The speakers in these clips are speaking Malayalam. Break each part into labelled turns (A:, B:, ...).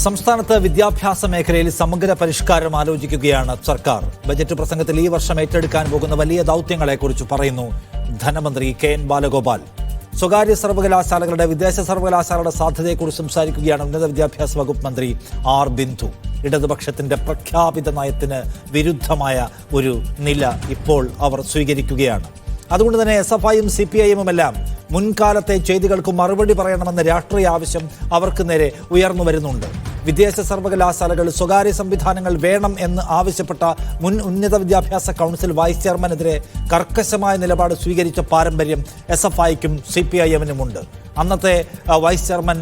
A: സംസ്ഥാനത്ത് വിദ്യാഭ്യാസ മേഖലയിൽ സമഗ്ര പരിഷ്കാരം ആലോചിക്കുകയാണ് സർക്കാർ. ബജറ്റ് പ്രസംഗത്തിൽ ഈ വർഷം ഏറ്റെടുക്കാൻ പോകുന്ന വലിയ ദൌത്യങ്ങളെക്കുറിച്ച് പറയുന്നു ധനമന്ത്രി കെ.എൻ. ബാലഗോപാൽ. സ്വകാര്യ സർവകലാശാലകളുടെ വിദേശ സർവകലാശാലയുടെ സാധ്യതയെക്കുറിച്ച് സംസാരിക്കുകയാണ് ഉന്നത വിദ്യാഭ്യാസ വകുപ്പ് മന്ത്രി ആർ ബിന്ദു. ഇടതുപക്ഷത്തിന്റെ പ്രഖ്യാപിത നയത്തിന് വിരുദ്ധമായ ഒരു നില ഇപ്പോൾ അവർ സ്വീകരിക്കുകയാണ്. അതുകൊണ്ട് തന്നെ SFIയും CPIഎമ്മും എല്ലാം മുൻകാലത്തെ ചെയ്തികൾക്ക് മറുപടി പറയണമെന്ന രാഷ്ട്രീയ ആവശ്യം അവർക്ക് നേരെ ഉയർന്നു വരുന്നുണ്ട്. വിദേശ സർവകലാശാലകൾ സ്വകാര്യ സംവിധാനങ്ങൾ വേണം എന്ന് ആവശ്യപ്പെട്ട മുൻ ഉന്നത വിദ്യാഭ്യാസ കൗൺസിൽ വൈസ് ചെയർമാനെതിരെ കർക്കശമായ നിലപാട് സ്വീകരിച്ച പാരമ്പര്യം SFIക്കും CPIഎമ്മിനുമുണ്ട്. അന്നത്തെ വൈസ് ചെയർമാൻ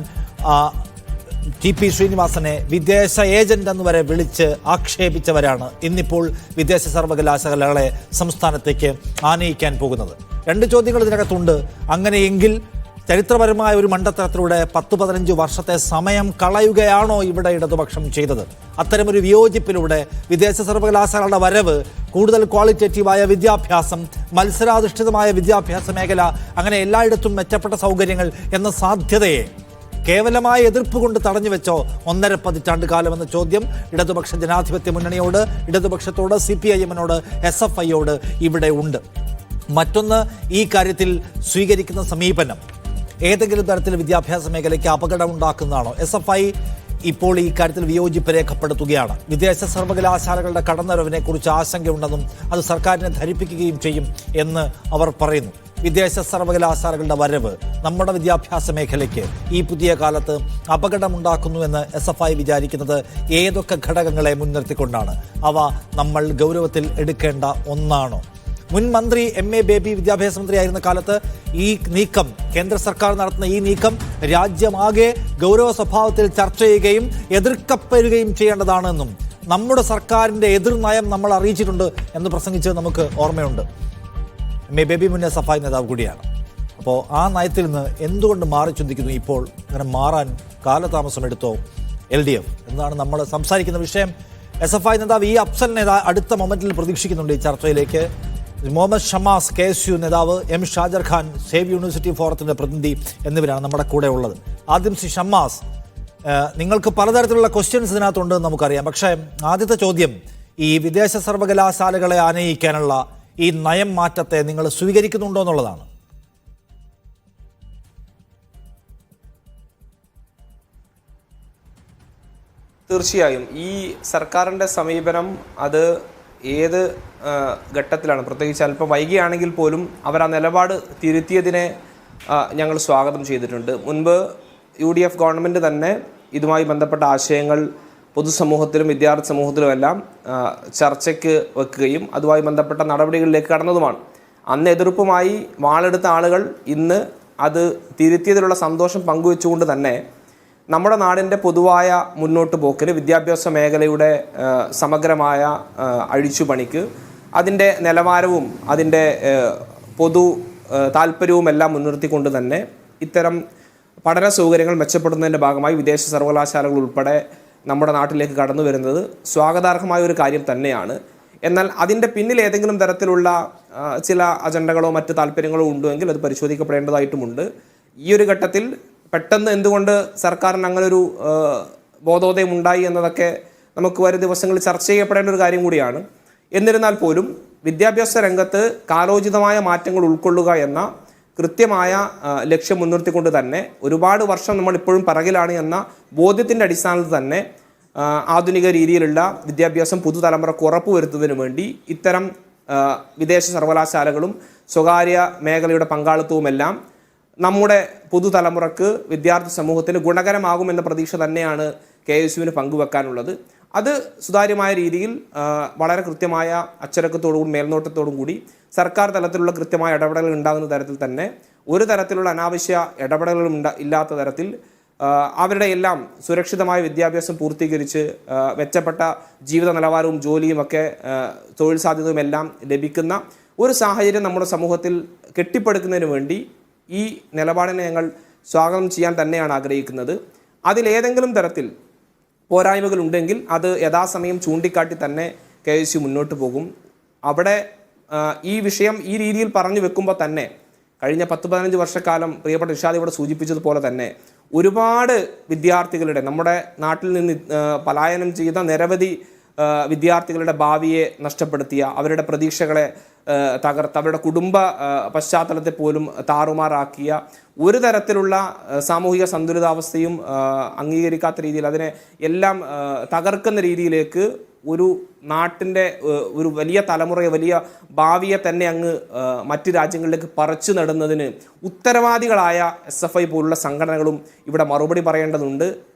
A: TP ശ്രീനിവാസനെ വിദേശ ഏജന്റ് എന്ന് വരെ വിളിച്ച് ആക്ഷേപിച്ചവരാണ് ഇന്നിപ്പോൾ വിദേശ സർവകലാശാലകളെ സംസ്ഥാനത്തേക്ക് ആനയിക്കാൻ പോകുന്നത്. രണ്ട് ചോദ്യങ്ങൾ ഇതിനകത്തുണ്ട്. അങ്ങനെയെങ്കിൽ ചരിത്രപരമായ ഒരു മണ്ടത്തരത്തിലൂടെ 10-15 വർഷത്തെ സമയം കളയുകയാണോ ഇവിടെ ഇടതുപക്ഷം ചെയ്തത്? അത്തരമൊരു വിയോജിപ്പിലൂടെ വിദേശ സർവകലാശാലകളുടെ വരവ്, കൂടുതൽ ക്വാളിറ്റേറ്റീവായ വിദ്യാഭ്യാസം, മത്സരാധിഷ്ഠിതമായ വിദ്യാഭ്യാസ മേഖല, അങ്ങനെ എല്ലായിടത്തും മെച്ചപ്പെട്ട സൗകര്യങ്ങൾ എന്ന സാധ്യതയെ കേവലമായ എതിർപ്പ് കൊണ്ട് തടഞ്ഞു വെച്ചോ 1.5 പതിറ്റാണ്ട് കാലമെന്ന ചോദ്യം ഇടതുപക്ഷ ജനാധിപത്യ മുന്നണിയോട്, ഇടതുപക്ഷത്തോട്, CPIഎമ്മിനോട്, SFIയോട് ഇവിടെ ഉണ്ട്. മറ്റൊന്ന്, ഈ കാര്യത്തിൽ സ്വീകരിക്കുന്ന സമീപനം ഏതെങ്കിലും തരത്തിൽ വിദ്യാഭ്യാസ മേഖലയ്ക്ക് അപകടമുണ്ടാക്കുന്നതാണോ? SFI ഇപ്പോൾ ഈ കാര്യത്തിൽ വിയോജിപ്പ് രേഖപ്പെടുത്തുകയാണ്. വിദേശ സർവകലാശാലകളുടെ കടന്നുവരവിനെക്കുറിച്ച് ആശങ്കയുണ്ടെന്നും അത് സർക്കാരിനെ ധരിപ്പിക്കുകയും ചെയ്യും എന്ന് അവർ പറയുന്നു. വിദേശ സർവകലാശാലകളുടെ വരവ് നമ്മുടെ വിദ്യാഭ്യാസ മേഖലയ്ക്ക് ഈ പുതിയ കാലത്ത് അപകടമുണ്ടാക്കുന്നുവെന്ന് SFI വിചാരിക്കുന്നത് ഏതൊക്കെ ഘടകങ്ങളെ മുൻനിർത്തിക്കൊണ്ടാണ്? അവ നമ്മൾ ഗൗരവത്തിൽ എടുക്കേണ്ട ഒന്നാണോ? മുൻ മന്ത്രി MA ബേബി വിദ്യാഭ്യാസ മന്ത്രിയായിരുന്ന കാലത്ത് ഈ നീക്കം, കേന്ദ്ര സർക്കാർ നടത്തുന്ന ഈ നീക്കം രാജ്യമാകെ ഗൗരവ സ്വഭാവത്തിൽ ചർച്ച ചെയ്യുകയും എതിർക്കപ്പെടുകയും ചെയ്യേണ്ടതാണെന്നും നമ്മുടെ സർക്കാരിൻ്റെ എതിർനയം നമ്മൾ അറിയിച്ചിട്ടുണ്ട് എന്ന് പ്രസംഗിച്ചത് നമുക്ക് ഓർമ്മയുണ്ട്. MA ബേബി മുൻ SFI നേതാവ് കൂടിയാണ്. അപ്പോൾ ആ നയത്തിൽ നിന്ന് എന്തുകൊണ്ട് മാറി ചിന്തിക്കുന്നു ഇപ്പോൾ? അങ്ങനെ മാറാൻ കാലതാമസം എടുത്തോ LDF എന്നാണ് നമ്മൾ സംസാരിക്കുന്ന വിഷയം. SFI നേതാവ് അഫ്സൽ അടുത്ത മൊമെന്റിൽ പ്രതീക്ഷിക്കുന്നുണ്ട് ഈ ചർച്ചയിലേക്ക്. മുഹമ്മദ് ഷമാസ് KSU നേതാവ്, M Shajar Khan save university ഫോറത്തിൻ്റെ പ്രതിനിധി എന്നിവരാണ് നമ്മുടെ കൂടെ ഉള്ളത്. ആദ്യം ഷമാസ്, നിങ്ങൾക്ക് പലതരത്തിലുള്ള ക്വസ്റ്റ്യൻസ് ഇതിനകത്തുണ്ട് നമുക്കറിയാം. പക്ഷേ ആദ്യത്തെ ചോദ്യം, ഈ വിദേശ സർവകലാശാലകളെ ആനയിക്കാനുള്ള ഈ നയം മാറ്റത്തെ നിങ്ങൾ സ്വീകരിക്കുന്നുണ്ടോ എന്നുള്ളതാണ്.
B: തീർച്ചയായും ഈ സർക്കാരിൻ്റെ സമീപനം അത് ഏത് ഘട്ടത്തിലാണ്, പ്രത്യേകിച്ച് അല്പം വൈകിയാണെങ്കിൽ പോലും അവർ ആ നിലപാട് തിരുത്തിയതിനെ ഞങ്ങൾ സ്വാഗതം ചെയ്തിട്ടുണ്ട്. മുൻപ് UDF ഗവൺമെൻറ് തന്നെ ഇതുമായി ബന്ധപ്പെട്ട ആശയങ്ങൾ പൊതുസമൂഹത്തിലും വിദ്യാർത്ഥി സമൂഹത്തിലുമെല്ലാം ചർച്ചയ്ക്ക് വെക്കുകയും അതുമായി ബന്ധപ്പെട്ട നടപടികളിലേക്ക് കടന്നതുമാണ്. അന്ന് എതിർപ്പുമായി വാളെടുത്ത ആളുകൾ ഇന്ന് അത് തിരുത്തിയതിലുള്ള സന്തോഷം പങ്കുവെച്ചുകൊണ്ട് തന്നെ നമ്മുടെ നാടിൻ്റെ പൊതുവായ മുന്നോട്ട് പോക്കിന്, വിദ്യാഭ്യാസ മേഖലയുടെ സമഗ്രമായ അഴിച്ചുപണിക്ക്, അതിൻ്റെ നിലവാരവും അതിൻ്റെ പൊതു താല്പര്യവും എല്ലാം മുൻനിർത്തിക്കൊണ്ട് തന്നെ ഇത്തരം പഠന സൗകര്യങ്ങൾ മെച്ചപ്പെടുന്നതിൻ്റെ ഭാഗമായി വിദേശ സർവകലാശാലകൾ ഉൾപ്പെടെ നമ്മുടെ നാട്ടിലേക്ക് കടന്നു വരുന്നത് സ്വാഗതാർഹമായ ഒരു കാര്യം തന്നെയാണ്. എന്നാൽ അതിൻ്റെ പിന്നിൽ ഏതെങ്കിലും തരത്തിലുള്ള ചില അജണ്ടകളോ മറ്റ് താല്പര്യങ്ങളോ ഉണ്ടെങ്കിൽ അത് പരിശോധിക്കപ്പെടേണ്ടതായിട്ടുമുണ്ട്. ഈ ഒരു ഘട്ടത്തിൽ പെട്ടെന്ന് എന്തുകൊണ്ട് സർക്കാരിന് അങ്ങനൊരു ബോധോദയം ഉണ്ടായി എന്നതൊക്കെ നമുക്ക് വരും ദിവസങ്ങളിൽ ചർച്ച ചെയ്യപ്പെടേണ്ട ഒരു കാര്യം കൂടിയാണ്. എന്നിരുന്നാൽ പോലും വിദ്യാഭ്യാസ രംഗത്ത് കാലോചിതമായ മാറ്റങ്ങൾ ഉൾക്കൊള്ളുക എന്ന കൃത്യമായ ലക്ഷ്യം മുൻനിർത്തിക്കൊണ്ട് തന്നെ ഒരുപാട് വർഷം നമ്മൾ ഇപ്പോഴും പിറകിലാണ് എന്ന ബോധ്യത്തിൻ്റെ അടിസ്ഥാനത്തിൽ തന്നെ ആധുനിക രീതിയിലുള്ള വിദ്യാഭ്യാസം പുതുതലമുറക്ക് ഉറപ്പുവരുത്തുന്നതിന് വേണ്ടി ഇത്തരം വിദേശ സർവകലാശാലകളും സ്വകാര്യ മേഖലയുടെ പങ്കാളിത്തവുമെല്ലാം നമ്മുടെ പുതുതലമുറക്ക്, വിദ്യാർത്ഥി സമൂഹത്തിന് ഗുണകരമാകുമെന്ന പ്രതീക്ഷ തന്നെയാണ് KSUവിന് പങ്കുവെക്കാനുള്ളത്. അത് സുതാര്യമായ രീതിയിൽ വളരെ കൃത്യമായ അച്ചടക്കത്തോടും മേൽനോട്ടത്തോടും കൂടി സർക്കാർ തലത്തിലുള്ള കൃത്യമായ ഇടപെടലുകൾ ഉണ്ടാകുന്ന തരത്തിൽ തന്നെ ഒരു തരത്തിലുള്ള അനാവശ്യ ഇടപെടലുകളും ഇല്ലാത്ത തരത്തിൽ അവരുടെ എല്ലാം സുരക്ഷിതമായ വിദ്യാഭ്യാസം പൂർത്തീകരിച്ച് മെച്ചപ്പെട്ട ജീവിത നിലവാരവും ജോലിയും ഒക്കെ തൊഴിൽ സാധ്യതയും എല്ലാം ലഭിക്കുന്ന ഒരു സാഹചര്യം നമ്മുടെ സമൂഹത്തിൽ കെട്ടിപ്പടുക്കുന്നതിന് വേണ്ടി ഈ നിലപാടിനെ ഞങ്ങൾ സ്വാഗതം ചെയ്യാൻ തന്നെയാണ് ആഗ്രഹിക്കുന്നത്. അതിലേതെങ്കിലും തരത്തിൽ പോരായ്മകൾ ഉണ്ടെങ്കിൽ അത് യഥാസമയം ചൂണ്ടിക്കാട്ടി തന്നെ KSU മുന്നോട്ട് പോകും. അവിടെ ഈ വിഷയം ഈ രീതിയിൽ പറഞ്ഞു വെക്കുമ്പോൾ തന്നെ കഴിഞ്ഞ 10-15 വർഷക്കാലം പ്രിയപ്പെട്ട ഇർഷാദ് ഇവിടെ സൂചിപ്പിച്ചതുപോലെ തന്നെ ഒരുപാട് വിദ്യാർത്ഥികളുടെ നമ്മുടെ നാട്ടിൽ നിന്ന് പലായനം ചെയ്ത നിരവധി വിദ്യാർത്ഥികളുടെ ഭാവിയെ നഷ്ടപ്പെടുത്തിയ, അവരുടെ പ്രതീക്ഷകളെ തകർത്ത്, അവരുടെ കുടുംബ പശ്ചാത്തലത്തെ പോലും താറുമാറാക്കിയ, ഒരു തരത്തിലുള്ള സാമൂഹിക സന്തുലിതാവസ്ഥയും അംഗീകരിക്കാത്ത രീതിയിൽ അതിനെ എല്ലാം തകർക്കുന്ന രീതിയിലേക്ക് ഒരു നാട്ടിൻ്റെ ഒരു വലിയ തലമുറയെ, വലിയ ഭാവിയെ തന്നെ അങ്ങ് മറ്റ് രാജ്യങ്ങളിലേക്ക് പറിച്ചു നടുന്നതിന് ഉത്തരവാദികളായ SFI പോലുള്ള സംഘടനകളും ഇവിടെ മറുപടി പറയേണ്ടതുണ്ട്.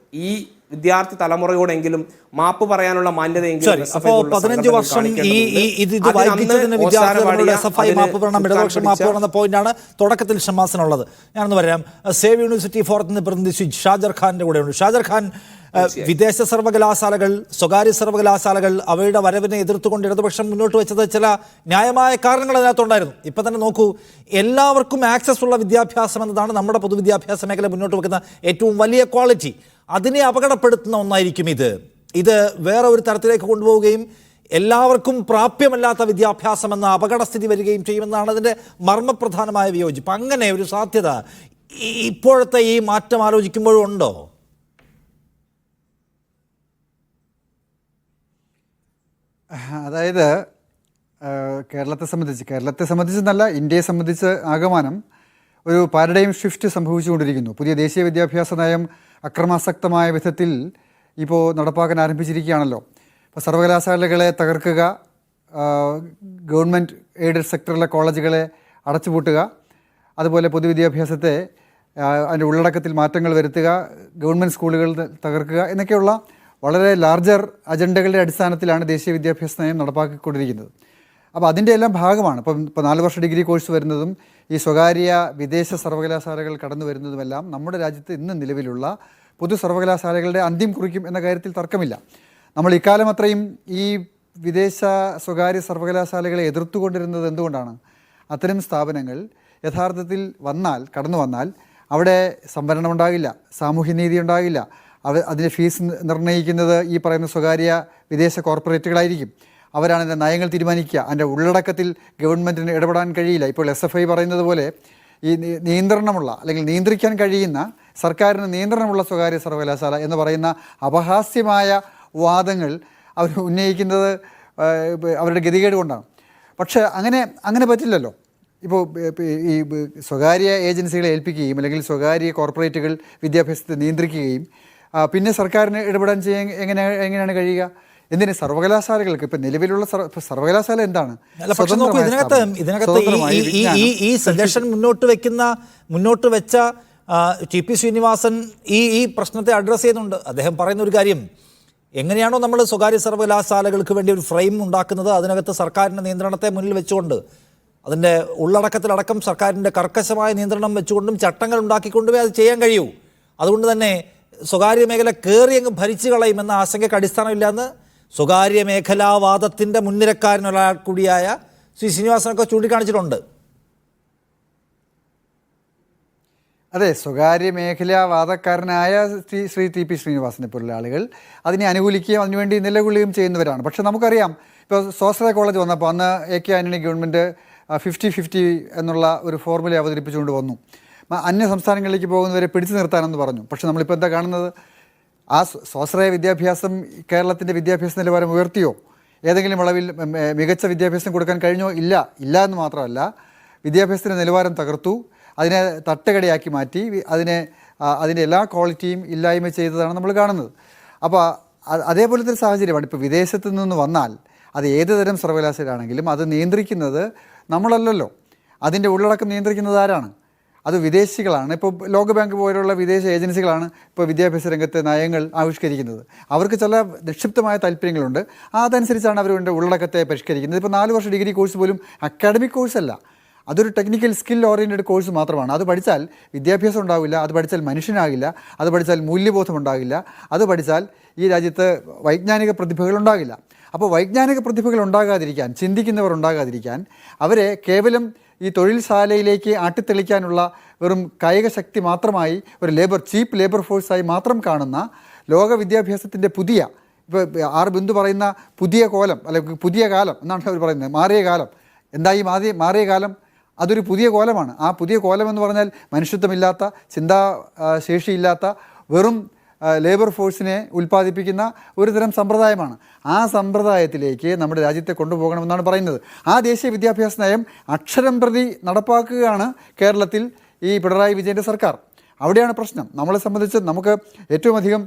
B: ഈ വിദ്യാർത്ഥി തലമുറയോടെങ്കിലും മാപ്പ് പറയാനുള്ള മാന്യതയെങ്കിലും
A: 15 വർഷം പോയിന്റാണ് തുടക്കത്തിൽ ഷമാസിനുള്ളത്. ഞാനൊന്ന് പറയാം, സേവ് യൂണിവേഴ്സിറ്റി ഫോറത്തിന് പ്രതിനിധി ഷാജർ ഖാന്റെ കൂടെയുണ്ട്. ഷാജർ ഖാൻ, വിദേശ സർവകലാശാലകൾ, സ്വകാര്യ സർവകലാശാലകൾ അവയുടെ വരവിനെ എതിർത്തുകൊണ്ട് ഇടതുപക്ഷം മുന്നോട്ട് വെച്ചത് ചില ന്യായമായ കാരണങ്ങൾ അതിനകത്തുണ്ടായിരുന്നു. ഇപ്പം തന്നെ നോക്കൂ, എല്ലാവർക്കും ആക്സസ് ഉള്ള വിദ്യാഭ്യാസം എന്നതാണ് നമ്മുടെ പൊതുവിദ്യാഭ്യാസ മേഖല മുന്നോട്ട് വെക്കുന്ന ഏറ്റവും വലിയ ക്വാളിറ്റി. അതിനെ അപകടപ്പെടുത്തുന്ന ഒന്നായിരിക്കും ഇത് വേറെ ഒരു തരത്തിലേക്ക് കൊണ്ടുപോവുകയും എല്ലാവർക്കും പ്രാപ്യമല്ലാത്ത വിദ്യാഭ്യാസം എന്ന അപകടസ്ഥിതി വരികയും ചെയ്യുമെന്നാണ് അതിൻ്റെ മർമ്മപ്രധാനമായ വിയോജിപ്പ്. അങ്ങനെ ഒരു സാധ്യത ഇപ്പോഴത്തെ ഈ മാറ്റം ആലോചിക്കുമ്പോഴും ഉണ്ടോ?
C: അതായത് കേരളത്തെ സംബന്ധിച്ചെന്നല്ല, ഇന്ത്യയെ സംബന്ധിച്ച് ആകമാനം ഒരു പാരഡൈം ഷിഫ്റ്റ് സംഭവിച്ചുകൊണ്ടിരിക്കുന്നു. പുതിയ ദേശീയ വിദ്യാഭ്യാസ നയം അക്രമാസക്തമായ വിധത്തിൽ ഇപ്പോൾ നടപ്പാക്കാൻ ആരംഭിച്ചിരിക്കുകയാണല്ലോ. ഇപ്പോൾ സർവകലാശാലകളെ തകർക്കുക, ഗവൺമെൻറ് എയ്ഡഡ് സെക്ടറിലെ കോളേജുകളെ അടച്ചുപൂട്ടുക, അതുപോലെ പൊതുവിദ്യാഭ്യാസത്തെ അതിൻ്റെ ഉള്ളടക്കത്തിൽ മാറ്റങ്ങൾ വരുത്തുക, ഗവൺമെൻറ് സ്കൂളുകൾ തകർക്കുക എന്നൊക്കെയുള്ള വളരെ ലാർജർ അജണ്ടകളുടെ അടിസ്ഥാനത്തിലാണ് ദേശീയ വിദ്യാഭ്യാസ നയം നടപ്പാക്കിക്കൊണ്ടിരിക്കുന്നത്. അപ്പോൾ അതിൻ്റെ എല്ലാം ഭാഗമാണ് ഇപ്പോൾ 4 വർഷ ഡിഗ്രി കോഴ്സ് വരുന്നതും ഈ സ്വകാര്യ വിദേശ സർവകലാശാലകൾ കടന്നു വരുന്നതുമെല്ലാം നമ്മുടെ രാജ്യത്ത് ഇന്ന് നിലവിലുള്ള പൊതു സർവകലാശാലകളുടെ അന്ത്യം കുറിക്കും എന്ന കാര്യത്തിൽ തർക്കമില്ല. നമ്മൾ ഇക്കാലം അത്രയും ഈ വിദേശ സ്വകാര്യ സർവകലാശാലകളെ എതിർത്തുകൊണ്ടിരുന്നത് എന്തുകൊണ്ടാണ്? അത്തരം സ്ഥാപനങ്ങൾ യഥാർത്ഥത്തിൽ കടന്നു വന്നാൽ അവിടെ സംവരണം ഉണ്ടാകില്ല, സാമൂഹ്യനീതി ഉണ്ടാകില്ല. അതിൻ്റെ ഫീസ് നിർണ്ണയിക്കുന്നത് ഈ പറയുന്ന സ്വകാര്യ വിദേശ കോർപ്പറേറ്റുകളായിരിക്കും. അവരാണ് അതിൻ്റെ നയങ്ങൾ തീരുമാനിക്കുക. അതിൻ്റെ ഉള്ളടക്കത്തിൽ ഗവൺമെൻറ്റിന് ഇടപെടാൻ കഴിയില്ല. ഇപ്പോൾ SFI പറയുന്നത് പോലെ ഈ നിയന്ത്രണമുള്ള അല്ലെങ്കിൽ നിയന്ത്രിക്കാൻ കഴിയുന്ന, സർക്കാരിന് നിയന്ത്രണമുള്ള സ്വകാര്യ സർവകലാശാല എന്ന് പറയുന്ന അപഹാസ്യമായ വാദങ്ങൾ അവർ ഉന്നയിക്കുന്നത് അവരുടെ ഗതികേട് കൊണ്ടാണ്. പക്ഷേ അങ്ങനെ പറ്റില്ലല്ലോ. ഇപ്പോൾ ഈ സ്വകാര്യ ഏജൻസികളെ ഏൽപ്പിക്കുകയും അല്ലെങ്കിൽ സ്വകാര്യ കോർപ്പറേറ്റുകൾ വിദ്യാഭ്യാസത്തെ നിയന്ത്രിക്കുകയും പിന്നെ സർക്കാരിന് ഇടപെടാൻ എങ്ങനെയാണ് കഴിയുക? എന്തിന് സർവകലാശാലകൾക്ക് ഇപ്പം നിലവിലുള്ള സർവകലാശാല എന്താണ്?
A: ഈ സജഷൻ മുന്നോട്ട് വെച്ച TP ശ്രീനിവാസൻ ഈ പ്രശ്നത്തെ അഡ്രസ്സ് ചെയ്യുന്നുണ്ട്. അദ്ദേഹം പറയുന്ന ഒരു കാര്യം, എങ്ങനെയാണോ നമ്മൾ സ്വകാര്യ സർവകലാശാലകൾക്ക് വേണ്ടി ഒരു ഫ്രെയിം ഉണ്ടാക്കുന്നത്, അതിനകത്ത് സർക്കാരിൻ്റെ നിയന്ത്രണത്തെ മുന്നിൽ വെച്ചുകൊണ്ട്, അതിൻ്റെ ഉള്ളടക്കത്തിലടക്കം സർക്കാരിൻ്റെ കർക്കശമായ നിയന്ത്രണം വെച്ചുകൊണ്ടും ചട്ടങ്ങൾ ഉണ്ടാക്കിക്കൊണ്ടുമേ അത് ചെയ്യാൻ കഴിയൂ. അതുകൊണ്ട് തന്നെ സ്വകാര്യ മേഖല കയറിയങ്ങ് ഭരിച്ചു കളയുമെന്ന ആശങ്കയ്ക്ക് അടിസ്ഥാനമില്ലെന്ന് സ്വകാര്യ മേഖലാവാദത്തിൻ്റെ മുൻനിരക്കാരനൊരാൾ കൂടിയായ ശ്രീ ശ്രീനിവാസനൊക്കെ ചൂണ്ടിക്കാണിച്ചിട്ടുണ്ട്.
C: അതെ, സ്വകാര്യ മേഖലാവാദക്കാരനായ ശ്രീ TP ശ്രീനിവാസനെ പോലുള്ള ആളുകൾ അതിനെ അനുകൂലിക്കുകയും അതിനുവേണ്ടി നിലകൊള്ളുകയും ചെയ്യുന്നവരാണ്. പക്ഷേ നമുക്കറിയാം, ഇപ്പോൾ സ്വാശ്രയ കോളേജ് വന്നപ്പോൾ അന്ന് AK ആൻ്റണി ഗവൺമെൻറ് 50-50 എന്നുള്ള ഒരു ഫോർമുല അവതരിപ്പിച്ചുകൊണ്ട് വന്നു. അന്യ സംസ്ഥാനങ്ങളിലേക്ക് പോകുന്നവരെ പിടിച്ചു നിർത്താനെന്ന് പറഞ്ഞു. പക്ഷെ നമ്മളിപ്പോൾ എന്താ കാണുന്നത്? ആ സ്വാശ്രയ വിദ്യാഭ്യാസം കേരളത്തിൻ്റെ വിദ്യാഭ്യാസ നിലവാരം ഉയർത്തിയോ? ഏതെങ്കിലും അളവിൽ മികച്ച വിദ്യാഭ്യാസം കൊടുക്കാൻ കഴിഞ്ഞോ? ഇല്ല എന്ന് മാത്രമല്ല, വിദ്യാഭ്യാസത്തിൻ്റെ നിലവാരം തകർത്തു, അതിനെ തട്ടുകടയാക്കി മാറ്റി, അതിൻ്റെ എല്ലാ ക്വാളിറ്റിയും ഇല്ലായ്മ ചെയ്തതാണ് നമ്മൾ കാണുന്നത്. അപ്പോൾ അതേപോലത്തെ ഒരു സാഹചര്യമാണ്. ഇപ്പോൾ വിദേശത്ത് നിന്ന് വന്നാൽ അത് ഏത് തരം സർവകലാശാലയാണെങ്കിലും അത് നിയന്ത്രിക്കുന്നത് നമ്മളല്ലല്ലോ. അതിൻ്റെ ഉള്ളടക്കം നിയന്ത്രിക്കുന്നത് ആരാണ്? അത് വിദേശികളാണ്. ഇപ്പോൾ ലോകബാങ്ക് പോലുള്ള വിദേശ ഏജൻസികളാണ് ഇപ്പോൾ വിദ്യാഭ്യാസ രംഗത്തെ നയങ്ങൾ ആവിഷ്കരിക്കുന്നത്. അവർക്ക് ചില നിക്ഷിപ്തമായ താല്പര്യങ്ങളുണ്ട്. അതനുസരിച്ചാണ് അവരുടെ ഉള്ളടക്കത്തെ പരിഷ്കരിക്കുന്നത്. ഇപ്പോൾ 4 വർഷ ഡിഗ്രി കോഴ്സ് പോലും അക്കാഡമിക് കോഴ്സല്ല, അതൊരു ടെക്നിക്കൽ സ്കിൽ ഓറിയൻറ്റഡ് കോഴ്സ് മാത്രമാണ്. അത് പഠിച്ചാൽ വിദ്യാഭ്യാസം ഉണ്ടാവില്ല, അത് പഠിച്ചാൽ മനുഷ്യനാകില്ല, അത് പഠിച്ചാൽ മൂല്യബോധം ഉണ്ടാകില്ല, അത് പഠിച്ചാൽ ഈ രാജ്യത്ത് വൈജ്ഞാനിക പ്രതിഭകൾ ഉണ്ടാകില്ല. അപ്പോൾ വൈജ്ഞാനിക പ്രതിഭകൾ ഉണ്ടാകാതിരിക്കാൻ, ചിന്തിക്കുന്നവർ ഉണ്ടാകാതിരിക്കാൻ, അവരെ കേവലം ഈ തൊഴിൽശാലയിലേക്ക് ആട്ടിത്തെളിക്കാനുള്ള വെറും കായിക ശക്തി മാത്രമായി, ഒരു ചീപ്പ് ലേബർ ഫോഴ്സായി മാത്രം കാണുന്ന ലോക വിദ്യാഭ്യാസത്തിൻ്റെ ഇപ്പോൾ ബിന്ദു പറയുന്ന പുതിയ കോലം അല്ലെങ്കിൽ പുതിയ കാലം എന്നാണ് അവർ പറയുന്നത്. മാറിയ കാലം. എന്താ ഈ മാറിയ കാലം? അതൊരു പുതിയ കോലമാണ്. ആ പുതിയ കോലം എന്ന് പറഞ്ഞാൽ മനുഷ്യത്വമില്ലാത്ത, ചിന്താശേഷിയില്ലാത്ത, വെറും ലേബർ ഫോഴ്സിനെ ഉൽപ്പാദിപ്പിക്കുന്ന ഒരു തരം സമ്പ്രദായമാണ്. ആ സമ്പ്രദായത്തിലേക്ക് നമ്മുടെ രാജ്യത്തെ കൊണ്ടുപോകണമെന്നാണ് പറയുന്നത്. ആ ദേശീയ വിദ്യാഭ്യാസ നയം അക്ഷരം പ്രതി നടപ്പാക്കുകയാണ് കേരളത്തിൽ ഈ പിണറായി വിജയൻ്റെ സർക്കാർ. അവിടെയാണ് പ്രശ്നം. നമ്മളെ സംബന്ധിച്ച് നമുക്ക് ഏറ്റവും അധികം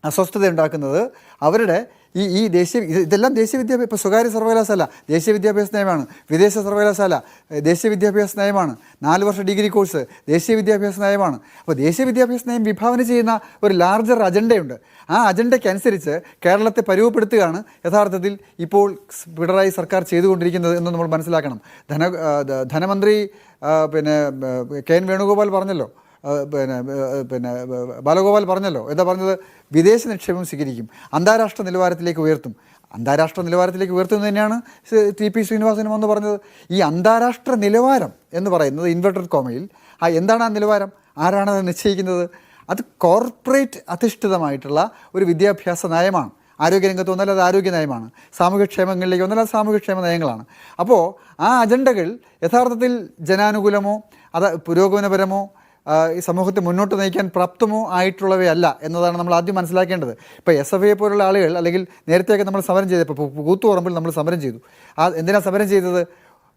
C: അസ്വസ്ഥത ഉണ്ടാക്കുന്നത് അവരുടെ ഈ ഇതെല്ലാം ദേശീയ വിദ്യാഭ്യാസ, ഇപ്പോൾ സ്വകാര്യ സർവകലാശാല ദേശീയ വിദ്യാഭ്യാസ നയമാണ്, വിദേശ സർവകലാശാല ദേശീയ വിദ്യാഭ്യാസ നയമാണ്, 4 വർഷ ഡിഗ്രി കോഴ്സ് ദേശീയ വിദ്യാഭ്യാസ നയമാണ്. അപ്പോൾ ദേശീയ വിദ്യാഭ്യാസ നയം വിഭാവന ചെയ്യുന്ന ഒരു ലാർജർ അജണ്ടയുണ്ട്. ആ അജണ്ടയ്ക്കനുസരിച്ച് കേരളത്തെ പരുവപ്പെടുത്തുകയാണ് യഥാർത്ഥത്തിൽ ഇപ്പോൾ പിണറായി സർക്കാർ ചെയ്തുകൊണ്ടിരിക്കുന്നത് എന്ന് നമ്മൾ മനസ്സിലാക്കണം. ധനമന്ത്രി കെ എൻ വേണുഗോപാൽ പറഞ്ഞല്ലോ, ബാലഗോപാൽ പറഞ്ഞല്ലോ, എന്താ പറഞ്ഞത്? വിദേശ നിക്ഷേപം സ്വീകരിക്കും, അന്താരാഷ്ട്ര നിലവാരത്തിലേക്ക് ഉയർത്തും. അന്താരാഷ്ട്ര നിലവാരത്തിലേക്ക് ഉയർത്തുന്നത് തന്നെയാണ് ടി.പി. ശ്രീനിവാസനും എന്ന് പറഞ്ഞത്. ഈ അന്താരാഷ്ട്ര നിലവാരം എന്ന് പറയുന്നത് ഇൻവെർട്ടഡ് കോമയിൽ എന്താണ് ആ നിലവാരം? ആരാണത് നിശ്ചയിക്കുന്നത്? അത് കോർപ്പറേറ്റ് അധിഷ്ഠിതമായിട്ടുള്ള ഒരു വിദ്യാഭ്യാസ നയമാണ്. ആരോഗ്യരംഗത്ത് വന്നാൽ അത് ആരോഗ്യ നയമാണ്, സാമൂഹ്യക്ഷേമങ്ങളിലേക്ക് വന്നാൽ അത് സാമൂഹ്യക്ഷേമ നയങ്ങളാണ്. അപ്പോൾ ആ അജണ്ടകൾ യഥാർത്ഥത്തിൽ ജനാനുകൂലമോ പുരോഗമനപരമോ ഈ സമൂഹത്തെ മുന്നോട്ട് നയിക്കാൻ പ്രാപ്തമോ ആയിട്ടുള്ളവയല്ല എന്നതാണ് നമ്മൾ ആദ്യം മനസ്സിലാക്കേണ്ടത്. ഇപ്പോൾ SFI പോലുള്ള ആളുകൾ, അല്ലെങ്കിൽ നേരത്തെയൊക്കെ നമ്മൾ സമരം ചെയ്തത്, ഇപ്പോൾ കൂത്തുപറമ്പിൽ നമ്മൾ സമരം ചെയ്തു. എന്തിനാണ് സമരം ചെയ്തത്?